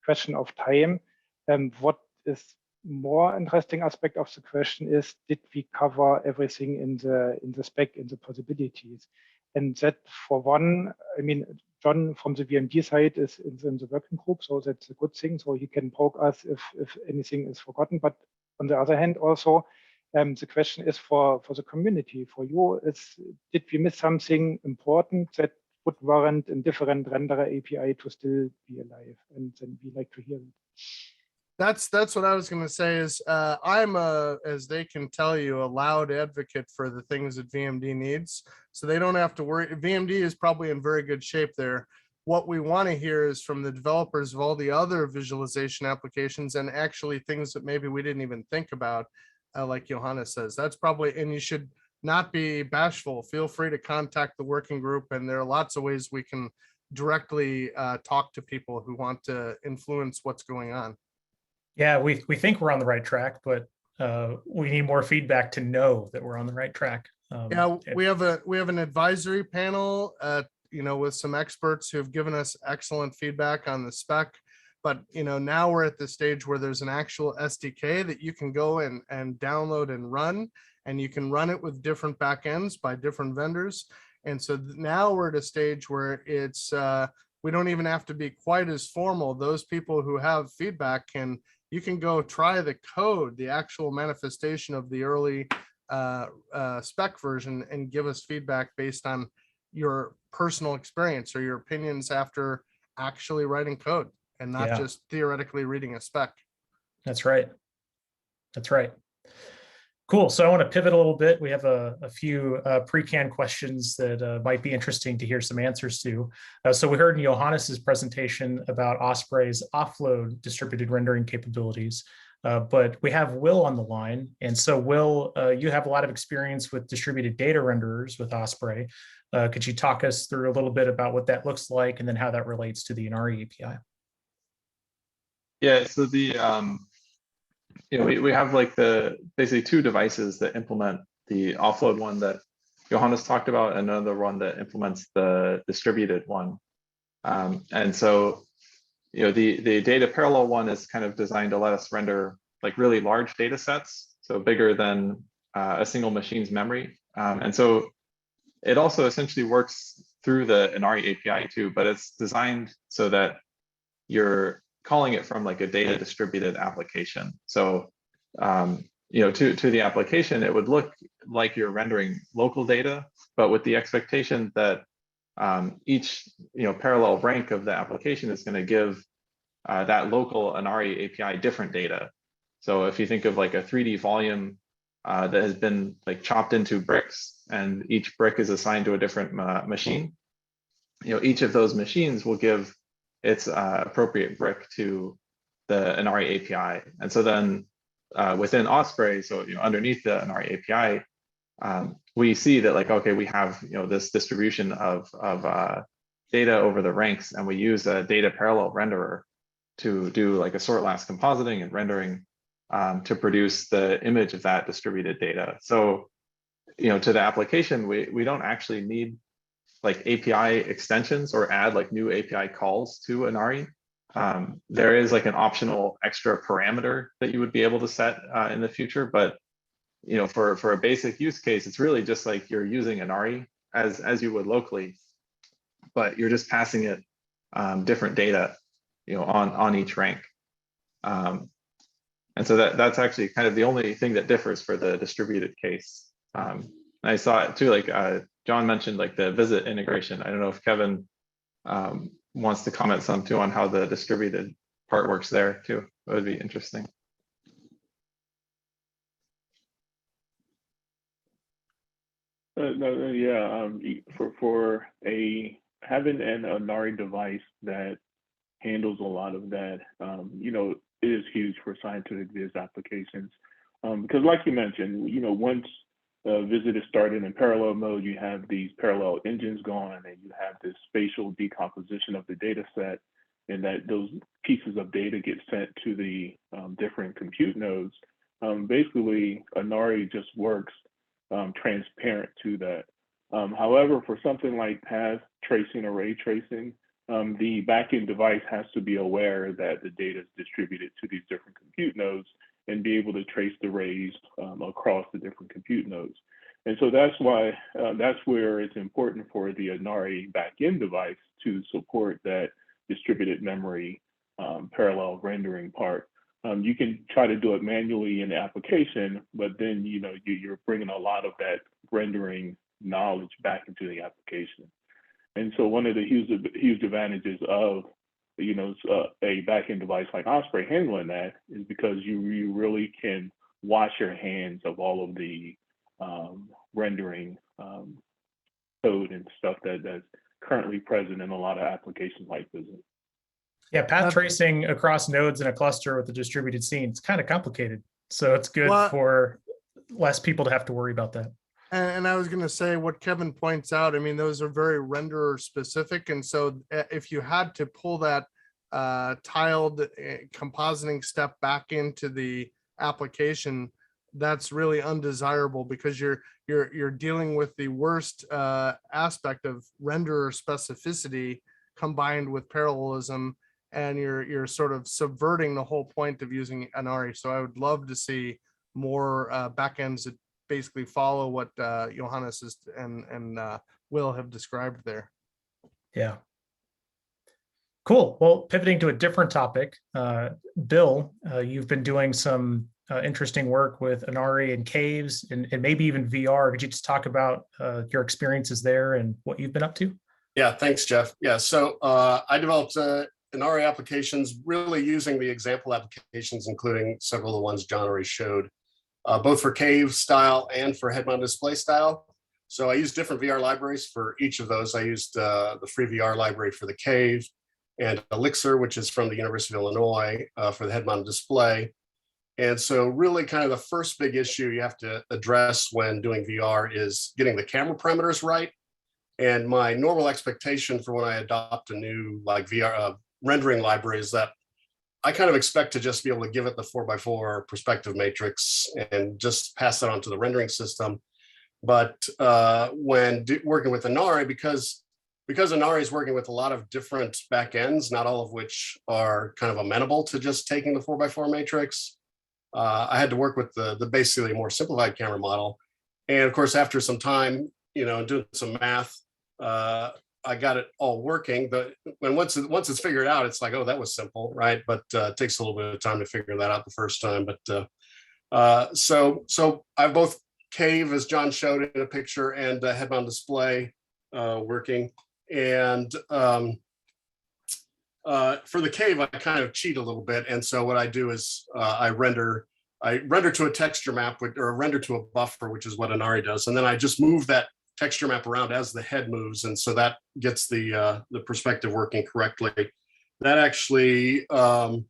question of time. And what is more interesting aspect of the question is, did we cover everything in the spec, in the possibilities? And that, for one, I mean, John from the VMD side is in the working group, so that's a good thing. So he can poke us if anything is forgotten. But on the other hand, also, the question is for the community, for you, did we miss something important that would warrant a different renderer API to still be alive? And then we like to hear it. that's what I was going to say is I'm as they can tell you, a loud advocate for the things that VMD needs. So they don't have to worry. VMD is probably in very good shape there. What we want to hear is from the developers of all the other visualization applications, and actually things that maybe we didn't even think about, like Johannes says. That's probably, and you should not be bashful. Feel free to contact the working group, and there are lots of ways we can directly talk to people who want to influence what's going on. Yeah, we think we're on the right track, but we need more feedback to know that we're on the right track. Yeah, we have an advisory panel, with some experts who have given us excellent feedback on the spec. But now we're at the stage where there's an actual SDK that you can go and download and run, and you can run it with different backends by different vendors. And so now we're at a stage where it's we don't even have to be quite as formal. Those people who have feedback you can go try the code, the actual manifestation of the early spec version, and give us feedback based on your personal experience or your opinions after actually writing code and not just theoretically reading a spec. That's right. That's right. Cool. So I want to pivot a little bit. We have a few pre-canned questions that might be interesting to hear some answers to. So we heard in Johannes's presentation about Osprey's offload distributed rendering capabilities, but we have Will on the line. And so Will, you have a lot of experience with distributed data renderers with Osprey. Could you talk us through a little bit about what that looks like and then how that relates to the ANARI API? Yeah, so we have like basically two devices that implement the offload one that Johannes talked about, and another one that implements the distributed one. And so, the data parallel one is kind of designed to let us render like really large data sets, so bigger than a single machine's memory. And so it also essentially works through the ANARI API too, but it's designed so that you're calling it from like a data distributed application. So, to the application, it would look like you're rendering local data, but with the expectation that each parallel rank of the application is going to give that local ANARI API different data. So if you think of like a 3D volume that has been like chopped into bricks, and each brick is assigned to a different machine, each of those machines will give its appropriate brick to the ANARI API. And so then within Osprey, so underneath the ANARI API, we see that like, okay, we have this distribution of data over the ranks, and we use a data parallel renderer to do like a sort last compositing and rendering to produce the image of that distributed data. So to the application, we don't actually need like API extensions or add like new API calls to ANARI. There is like an optional extra parameter that you would be able to set in the future, but for a basic use case, it's really just like you're using ANARI as you would locally, but you're just passing it different data on each rank. And so that's actually kind of the only thing that differs for the distributed case. And I saw it too, like John mentioned, like the visit integration. I don't know if Kevin wants to comment some too on how the distributed part works there too. That would be interesting. For having an ANARI device that handles a lot of that, it is huge for scientific viz applications. Because like you mentioned, once a visit is started in parallel mode, you have these parallel engines going, and you have this spatial decomposition of the data set, and that those pieces of data get sent to the different compute nodes. Basically, ANARI just works transparent to that. However, for something like path tracing or ray tracing, the backend device has to be aware that the data is distributed to these different compute nodes and be able to trace the rays across the different compute nodes. And so that's why, that's where it's important for the ANARI backend device to support that distributed memory parallel rendering part. You can try to do it manually in the application, but then you're bringing a lot of that rendering knowledge back into the application. And so one of the huge advantages of a backend device like Osprey handling that is because you really can wash your hands of all of the rendering code and stuff that's currently present in a lot of applications like Visit. Yeah, path tracing across nodes in a cluster with a distributed scene, it's kind of complicated. So it's good for less people to have to worry about that. And I was going to say what Kevin points out, I mean, those are very renderer specific. And so if you had to pull that tiled compositing step back into the application, that's really undesirable because you're dealing with the worst aspect of renderer specificity combined with parallelism, and you're sort of subverting the whole point of using ANARI. So I would love to see more backends that basically follow what Johannes and Will have described there. Yeah. Cool. Well, pivoting to a different topic, Bill, you've been doing some interesting work with ANARI and caves and maybe even VR. Could you just talk about your experiences there and what you've been up to? Yeah, thanks, Jeff. Yeah, so I developed ANARI applications really using the example applications, including several of the ones John already showed, both for cave style and for head-mounted display style. So I used different VR libraries for each of those. I used the free VR library for the cave, and Elixir, which is from the University of Illinois, for the head-mounted display. And so really kind of the first big issue you have to address when doing VR is getting the camera parameters right. And my normal expectation for when I adopt a new like VR rendering library is that I kind of expect to just be able to give it the 4x4 perspective matrix and just pass that on to the rendering system. But when working with ANARI, because ANARI is working with a lot of different backends, not all of which are kind of amenable to just taking the 4x4 matrix, I had to work with the basically more simplified camera model. And of course, after some time, doing some math, I got it all working. But once it's figured out, it's like, oh, that was simple, right? But it takes a little bit of time to figure that out the first time. But so I have both cave, as John showed in a picture, and head-mounted display working. And for the cave, I kind of cheat a little bit. And so what I do is I render to a texture map or render to a buffer, which is what ANARI does. And then I just move that texture map around as the head moves. And so that gets the perspective working correctly. That actually, the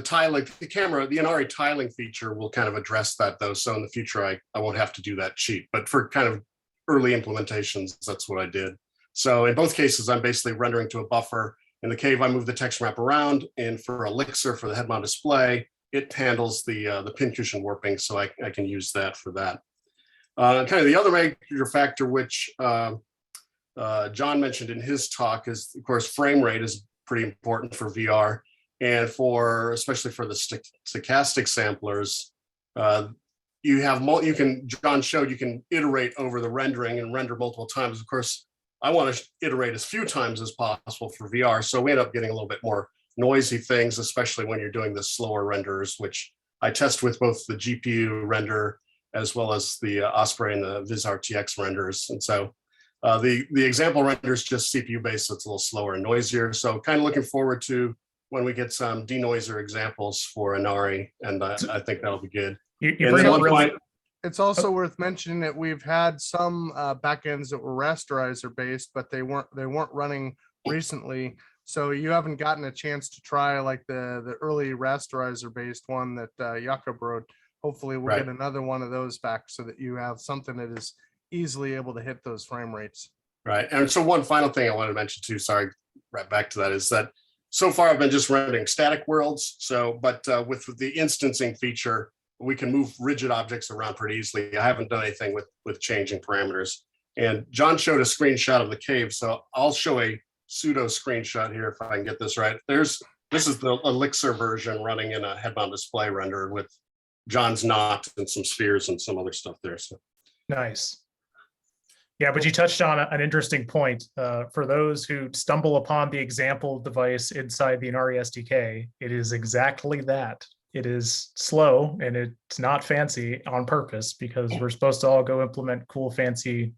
tiling, the camera, the ANARI tiling feature will kind of address that though. So in the future, I won't have to do that cheat, but for kind of early implementations, that's what I did. So in both cases, I'm basically rendering to a buffer. In the cave, I move the texture map around, and for Elixir, for the head-mounted display, it handles the pincushion warping, so I can use that for that. Kind of the other major factor, which John mentioned in his talk, is of course frame rate is pretty important for VR, and especially for the stochastic samplers. John showed you can iterate over the rendering and render multiple times. Of course, I want to iterate as few times as possible for VR, so we end up getting a little bit more noisy things, especially when you're doing the slower renders, which I test with both the GPU render as well as the Osprey and the VizRTX renders. And so the example render is just CPU based, so it's a little slower and noisier. So kind of looking forward to when we get some denoiser examples for ANARI, and I think that'll be good. You bring up really. It's also worth mentioning that we've had some backends that were rasterizer based, but they weren't running recently. So you haven't gotten a chance to try like the early rasterizer based one that Jakob wrote. Hopefully we'll get another one of those back so that you have something that is easily able to hit those frame rates. Right. And so one final thing I wanted to mention too, sorry, right back to that, is that so far I've been just rendering static worlds. So, but with the instancing feature, we can move rigid objects around pretty easily. I haven't done anything with changing parameters. And John showed a screenshot of the cave. So I'll show a pseudo screenshot here if I can get this right. This is the Elixir version running in a head-mount display render with John's knot and some spheres and some other stuff there. So nice. Yeah, but you touched on an interesting point. For those who stumble upon the example device inside the ANARI SDK, it is exactly that. It is slow and it's not fancy on purpose because we're supposed to all go implement cool, fancy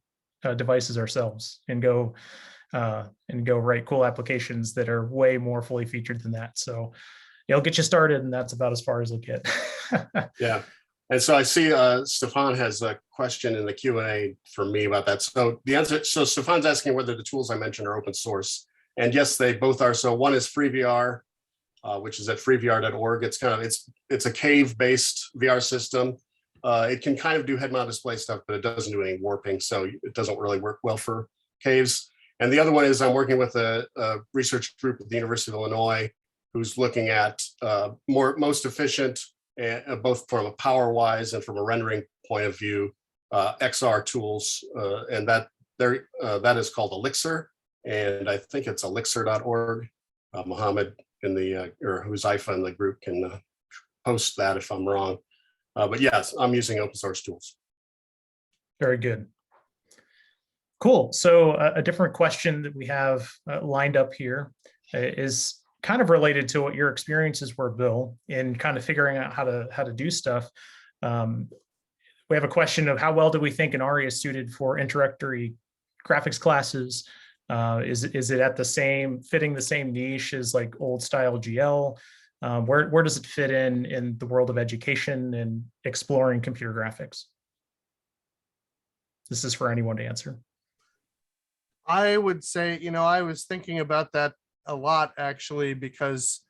devices ourselves and go write cool applications that are way more fully featured than that. So it'll get you started, and that's about as far as it'll get. Yeah. And so I see Stefan has a question in the Q&A for me about that. So the answer, so Stefan's asking whether the tools I mentioned are open source. And yes, they both are. So one is FreeVR, which is at freevr.org. It's kind of, it's a cave-based VR system. It can kind of do head-mount display stuff, but it doesn't do any warping. So it doesn't really work well for caves. And the other one is I'm working with a research group at the University of Illinois who's looking at most efficient, both from a power-wise and from a rendering point of view, XR tools, and that is called Elixir, and I think it's elixir.org. Mohammed in the or Huzaifa in the group can post that if I'm wrong, but yes, I'm using open source tools. Very good. Cool. So a different question that we have lined up here is kind of related to what your experiences were, Bill, in kind of figuring out how to do stuff. We have a question of how well do we think ANARI is suited for introductory graphics classes? Is it at fitting the same niche as like old style GL? Where does it fit in the world of education and exploring computer graphics? This is for anyone to answer. I would say, I was thinking about that a lot actually, because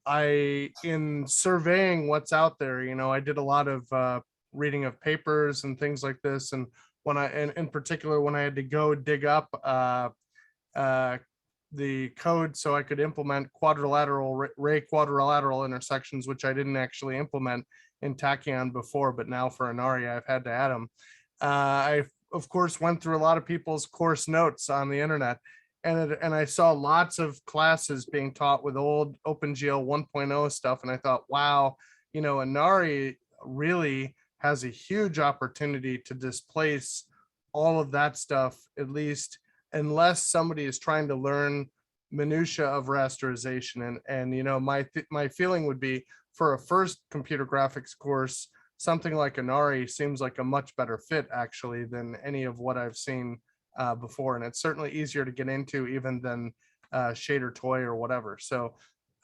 in surveying what's out there, I did a lot of reading of papers and things like this. And in particular, when I had to go dig up the code so I could implement ray quadrilateral intersections, which I didn't actually implement in Tachyon before, but now for ANARI, I've had to add them. I, of course, went through a lot of people's course notes on the internet, and I saw lots of classes being taught with old OpenGL 1.0 stuff. And I thought, wow, ANARI really has a huge opportunity to displace all of that stuff, at least unless somebody is trying to learn minutia of rasterization. And my feeling would be for a first computer graphics course, something like ANARI seems like a much better fit actually than any of what I've seen before. And it's certainly easier to get into even than Shader Toy or whatever. So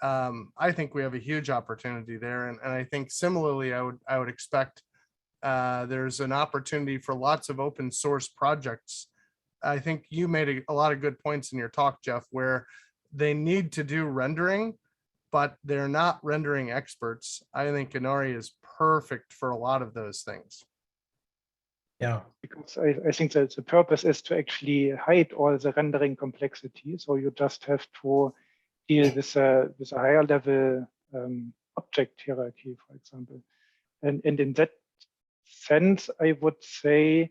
I think we have a huge opportunity there. And I think similarly, I would expect there's an opportunity for lots of open source projects. I think you made a lot of good points in your talk, Jeff, where they need to do rendering, but they're not rendering experts. I think ANARI is perfect for a lot of those things. Yeah, because I think that the purpose is to actually hide all the rendering complexity. So you just have to deal with a higher level object hierarchy, for example. And in that sense, I would say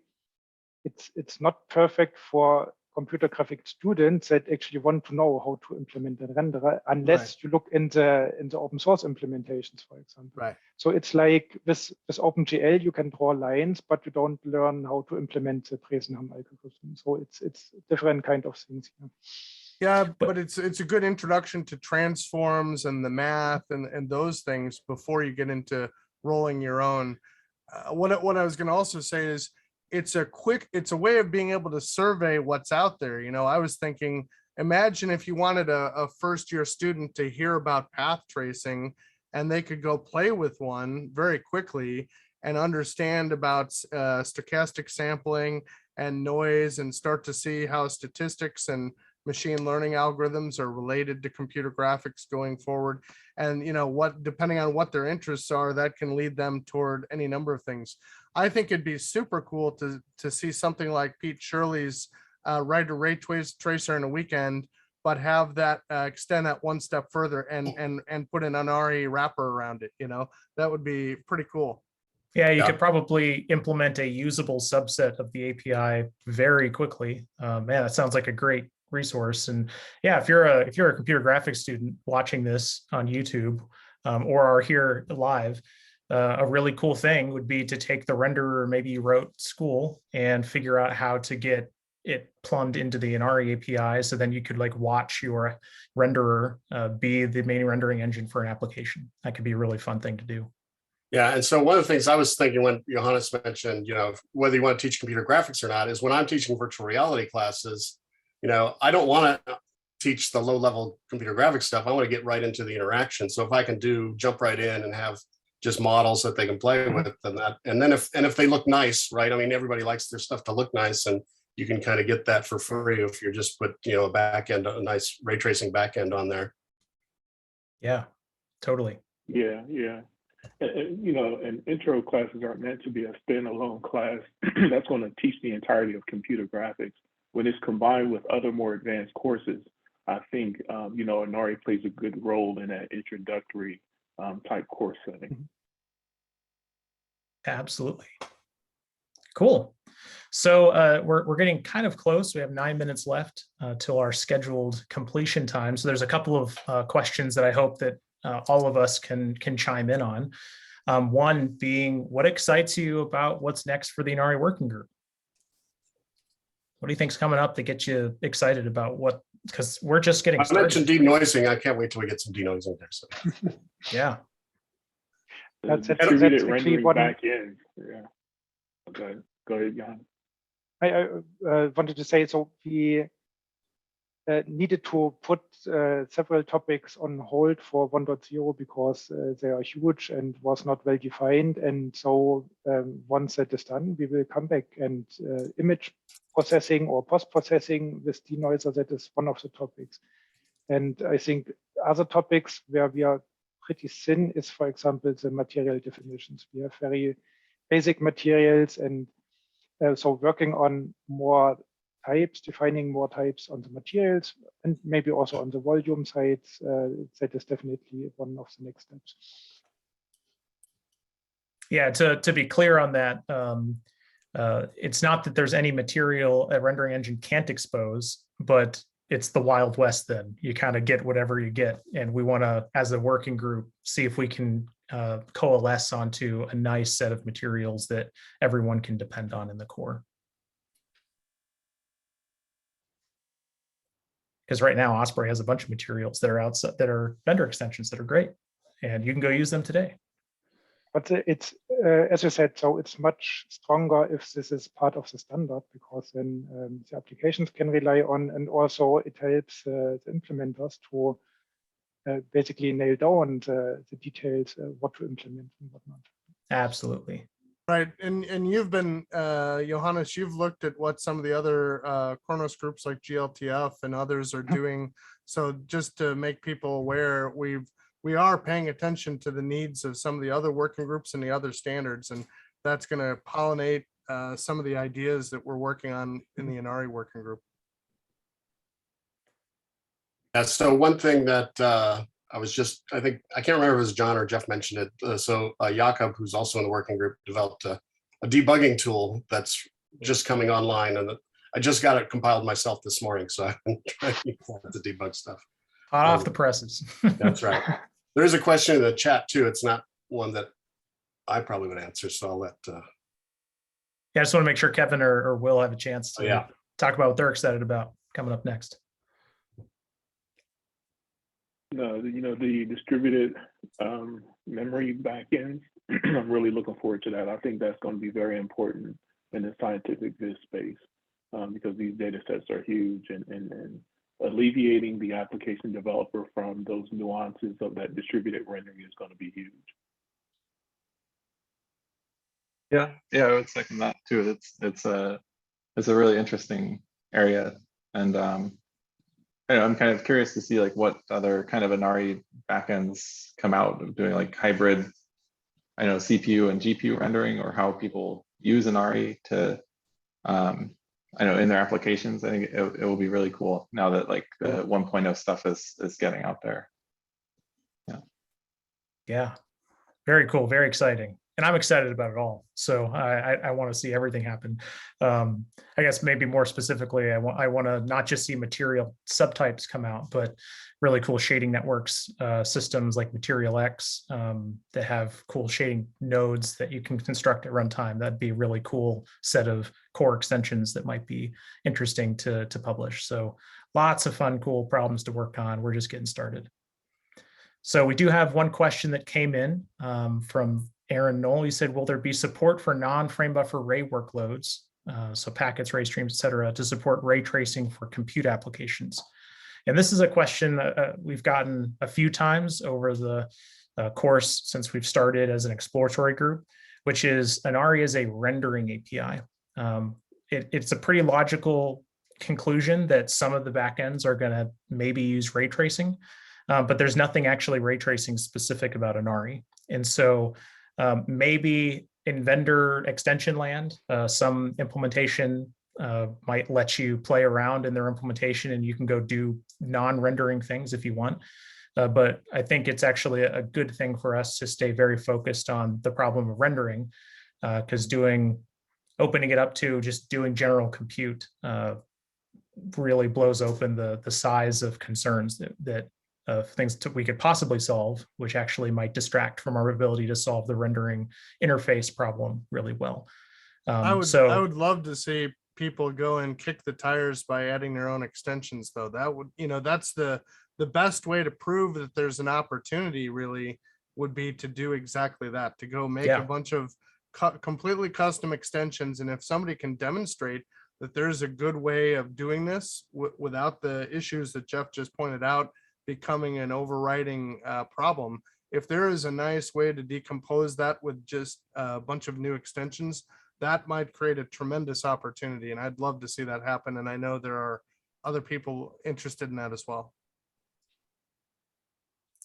it's not perfect for computer graphics students that actually want to know how to implement a renderer, unless you look in the open source implementations, for example. Right. So it's like with OpenGL, you can draw lines, but you don't learn how to implement the Bresenham algorithm. So it's different kind of things here. Yeah, but it's a good introduction to transforms and the math and those things before you get into rolling your own. What I was going to also say is it's a way of being able to survey what's out there. You know, I was thinking, imagine if you wanted a first year student to hear about path tracing and they could go play with one very quickly and understand about stochastic sampling and noise and start to see how statistics and machine learning algorithms are related to computer graphics going forward. And, you know, what, depending on what their interests are, that can lead them toward any number of things. I think it'd be super cool to see something like Pete Shirley's write a ray tracer in a weekend, but have that extend that one step further and put an ANARI wrapper around it. You know, that would be pretty cool. Yeah, you could probably implement a usable subset of the API very quickly. Man, that sounds like a great resource. And yeah, if you're a computer graphics student watching this on YouTube or are here live, a really cool thing would be to take the renderer maybe you wrote at school and figure out how to get it plumbed into the ANARI API. So then you could like watch your renderer be the main rendering engine for an application. That could be a really fun thing to do. Yeah, and so one of the things I was thinking when Johannes mentioned, you know, whether you want to teach computer graphics or not, is when I'm teaching virtual reality classes, you know, I don't want to teach the low-level computer graphics stuff. I want to get right into the interaction. So if I can jump right in and have just models that they can play with, and then if they look nice, right? I mean, everybody likes their stuff to look nice, and you can kind of get that for free if you're just put, you know, a nice ray tracing backend on there. Yeah, totally. Yeah. You know, and intro classes aren't meant to be a standalone class that's going to teach the entirety of computer graphics. When it's combined with other more advanced courses, I think, you know, ANARI plays a good role in that introductory type course setting. Absolutely. Cool. So we're getting kind of close. We have 9 minutes left till our scheduled completion time. So there's a couple of questions that I hope that all of us can chime in on. One being, what excites you about what's next for the ANARI working group? What do you think's coming up that gets you excited about what? Because we're just getting started. I mentioned denoising. I can't wait till we get some denoising there. So. Yeah. That's Distributed actually rendering one. back end. Yeah. Okay. Go ahead, Jan. I wanted to say, so we needed to put several topics on hold for 1.0 because they are huge and was not well defined. And so once that is done, we will come back, and image processing or post-processing with denoiser, that is one of the topics. And I think other topics where we are pretty thin is, for example, the material definitions. We have very basic materials, and so working on more types, defining more types on the materials, and maybe also on the volume side, that is definitely one of the next steps. Yeah, to be clear on that, it's not that there's any material a rendering engine can't expose, but it's the Wild West then. You kind of get whatever you get. And we want to, as a working group, see if we can coalesce onto a nice set of materials that everyone can depend on in the core. Because right now, Osprey has a bunch of materials that are outside, that are vendor extensions that are great, and you can go use them today. But it's, as you said, so it's much stronger if this is part of the standard, because then the applications can rely on, and also it helps the implementers to basically nail down the details, what to implement and whatnot. Absolutely. Right, and you've been, Johannes, you've looked at what some of the other Khronos groups like GLTF and others are doing. So just to make people aware, we are paying attention to the needs of some of the other working groups and the other standards, and that's going to pollinate some of the ideas that we're working on in the ANARI working group. Yeah, so one thing that I think, I can't remember if it was John or Jeff mentioned it. So Jakob, who's also in the working group, developed a debugging tool that's just coming online, and I just got it compiled myself this morning. So I've been trying to debug stuff. Hot off the presses. That's right. There is a question in the chat too. It's not one that I probably would answer, so I'll let. Yeah, I just want to make sure Kevin or Will have a chance to talk about what they're excited about coming up next. the distributed memory backends, I'm really looking forward to that. I think that's going to be very important in the scientific viz space because these data sets are huge, and alleviating the application developer from those nuances of that distributed rendering is going to be huge. Yeah, I would second that too. It's a really interesting area, and I'm kind of curious to see like what other kind of ANARI backends come out of doing like hybrid, I know CPU and GPU rendering, or how people use ANARI to, I know in their applications. I think it will be really cool now that like the 1.0 stuff is getting out there. Yeah, very cool, very exciting. And I'm excited about it all. So I want to see everything happen. I guess maybe more specifically, I want to not just see material subtypes come out, but really cool shading networks, systems like Material X that have cool shading nodes that you can construct at runtime. That'd be a really cool set of core extensions that might be interesting to publish. So lots of fun, cool problems to work on. We're just getting started. So we do have one question that came in from Aaron Knoll. He said, will there be support for non-frame buffer ray workloads, so packets, ray streams, et cetera, to support ray tracing for compute applications? And this is a question that we've gotten a few times over the course since we've started as an exploratory group, which is ANARI is a rendering API. It's a pretty logical conclusion that some of the backends are going to maybe use ray tracing. But there's nothing actually ray tracing specific about ANARI. And so maybe in vendor extension land, some implementation might let you play around in their implementation and you can go do non-rendering things if you want. But I think it's actually a good thing for us to stay very focused on the problem of rendering, because opening it up to just doing general compute really blows open the size of concerns that things we could possibly solve, which actually might distract from our ability to solve the rendering interface problem really well. I would love to see people go and kick the tires by adding their own extensions, though. That would, that's the best way to prove that there's an opportunity really would be to do exactly that, to go make a bunch of completely custom extensions. And if somebody can demonstrate that there's a good way of doing this without the issues that Jeff just pointed out becoming an overriding problem, if there is a nice way to decompose that with just a bunch of new extensions, that might create a tremendous opportunity. And I'd love to see that happen. And I know there are other people interested in that as well.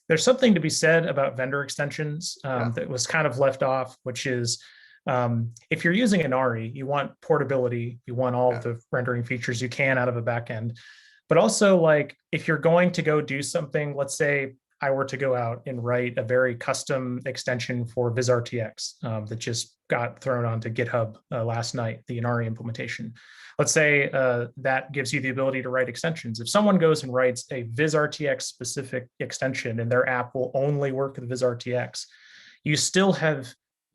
There's something to be said about vendor extensions that was kind of left off, which is if you're using ANARI, you want portability, you want all of the rendering features you can out of a backend. But also, like, if you're going to go do something, let's say I were to go out and write a very custom extension for VizRTX that just got thrown onto GitHub last night, the ANARI implementation. Let's say that gives you the ability to write extensions. If someone goes and writes a VizRTX specific extension and their app will only work with VizRTX, you still have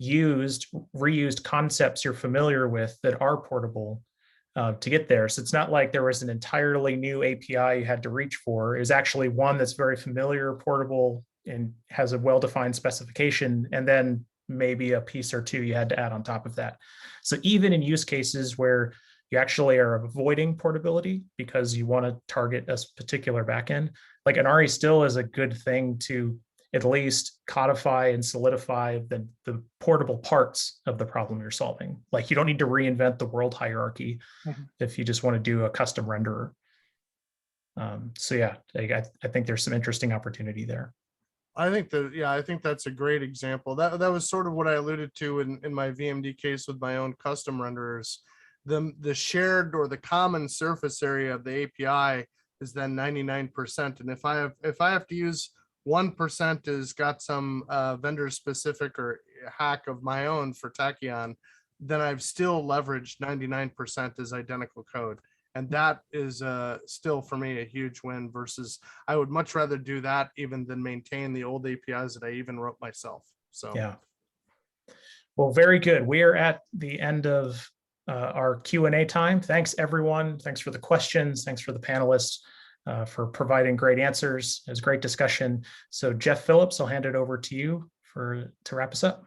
reused concepts you're familiar with that are portable to get there. So it's not like there was an entirely new API you had to reach for. It was actually one that's very familiar, portable, and has a well-defined specification, and then maybe a piece or two you had to add on top of that. So even in use cases where you actually are avoiding portability because you want to target a particular backend, like ANARI still is a good thing to at least codify and solidify the portable parts of the problem you're solving. Like, you don't need to reinvent the world hierarchy if you just want to do a custom renderer. So yeah, I think there's some interesting opportunity there. I think that's a great example. That was sort of what I alluded to in my VMD case with my own custom renderers. The shared or the common surface area of the API is then 99%. And if I have to use 1% has got some vendor specific or hack of my own for Tachyon, then I've still leveraged 99% as identical code. And that is still for me a huge win, versus I would much rather do that even than maintain the old APIs that I even wrote myself. So yeah. Well, very good. We are at the end of our Q&A time. Thanks everyone. Thanks for the questions. Thanks for the panelists. for providing great answers. It was a great discussion. So Jeff Phillips, I'll hand it over to you to wrap us up.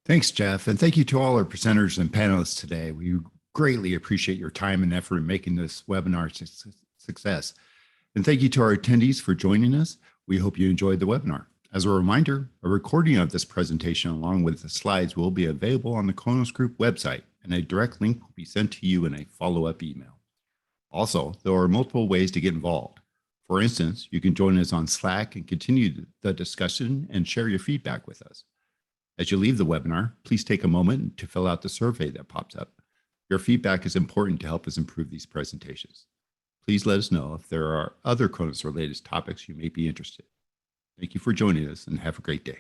Thanks, Jeff. And thank you to all our presenters and panelists today. We greatly appreciate your time and effort in making this webinar success. And thank you to our attendees for joining us. We hope you enjoyed the webinar. As a reminder, a recording of this presentation along with the slides will be available on the Khronos Group website, and a direct link will be sent to you in a follow-up email. Also, there are multiple ways to get involved. For instance, you can join us on Slack and continue the discussion and share your feedback with us. As you leave the webinar, please take a moment to fill out the survey that pops up. Your feedback is important to help us improve these presentations. Please let us know if there are other Khronos-related topics you may be interested in. Thank you for joining us and have a great day.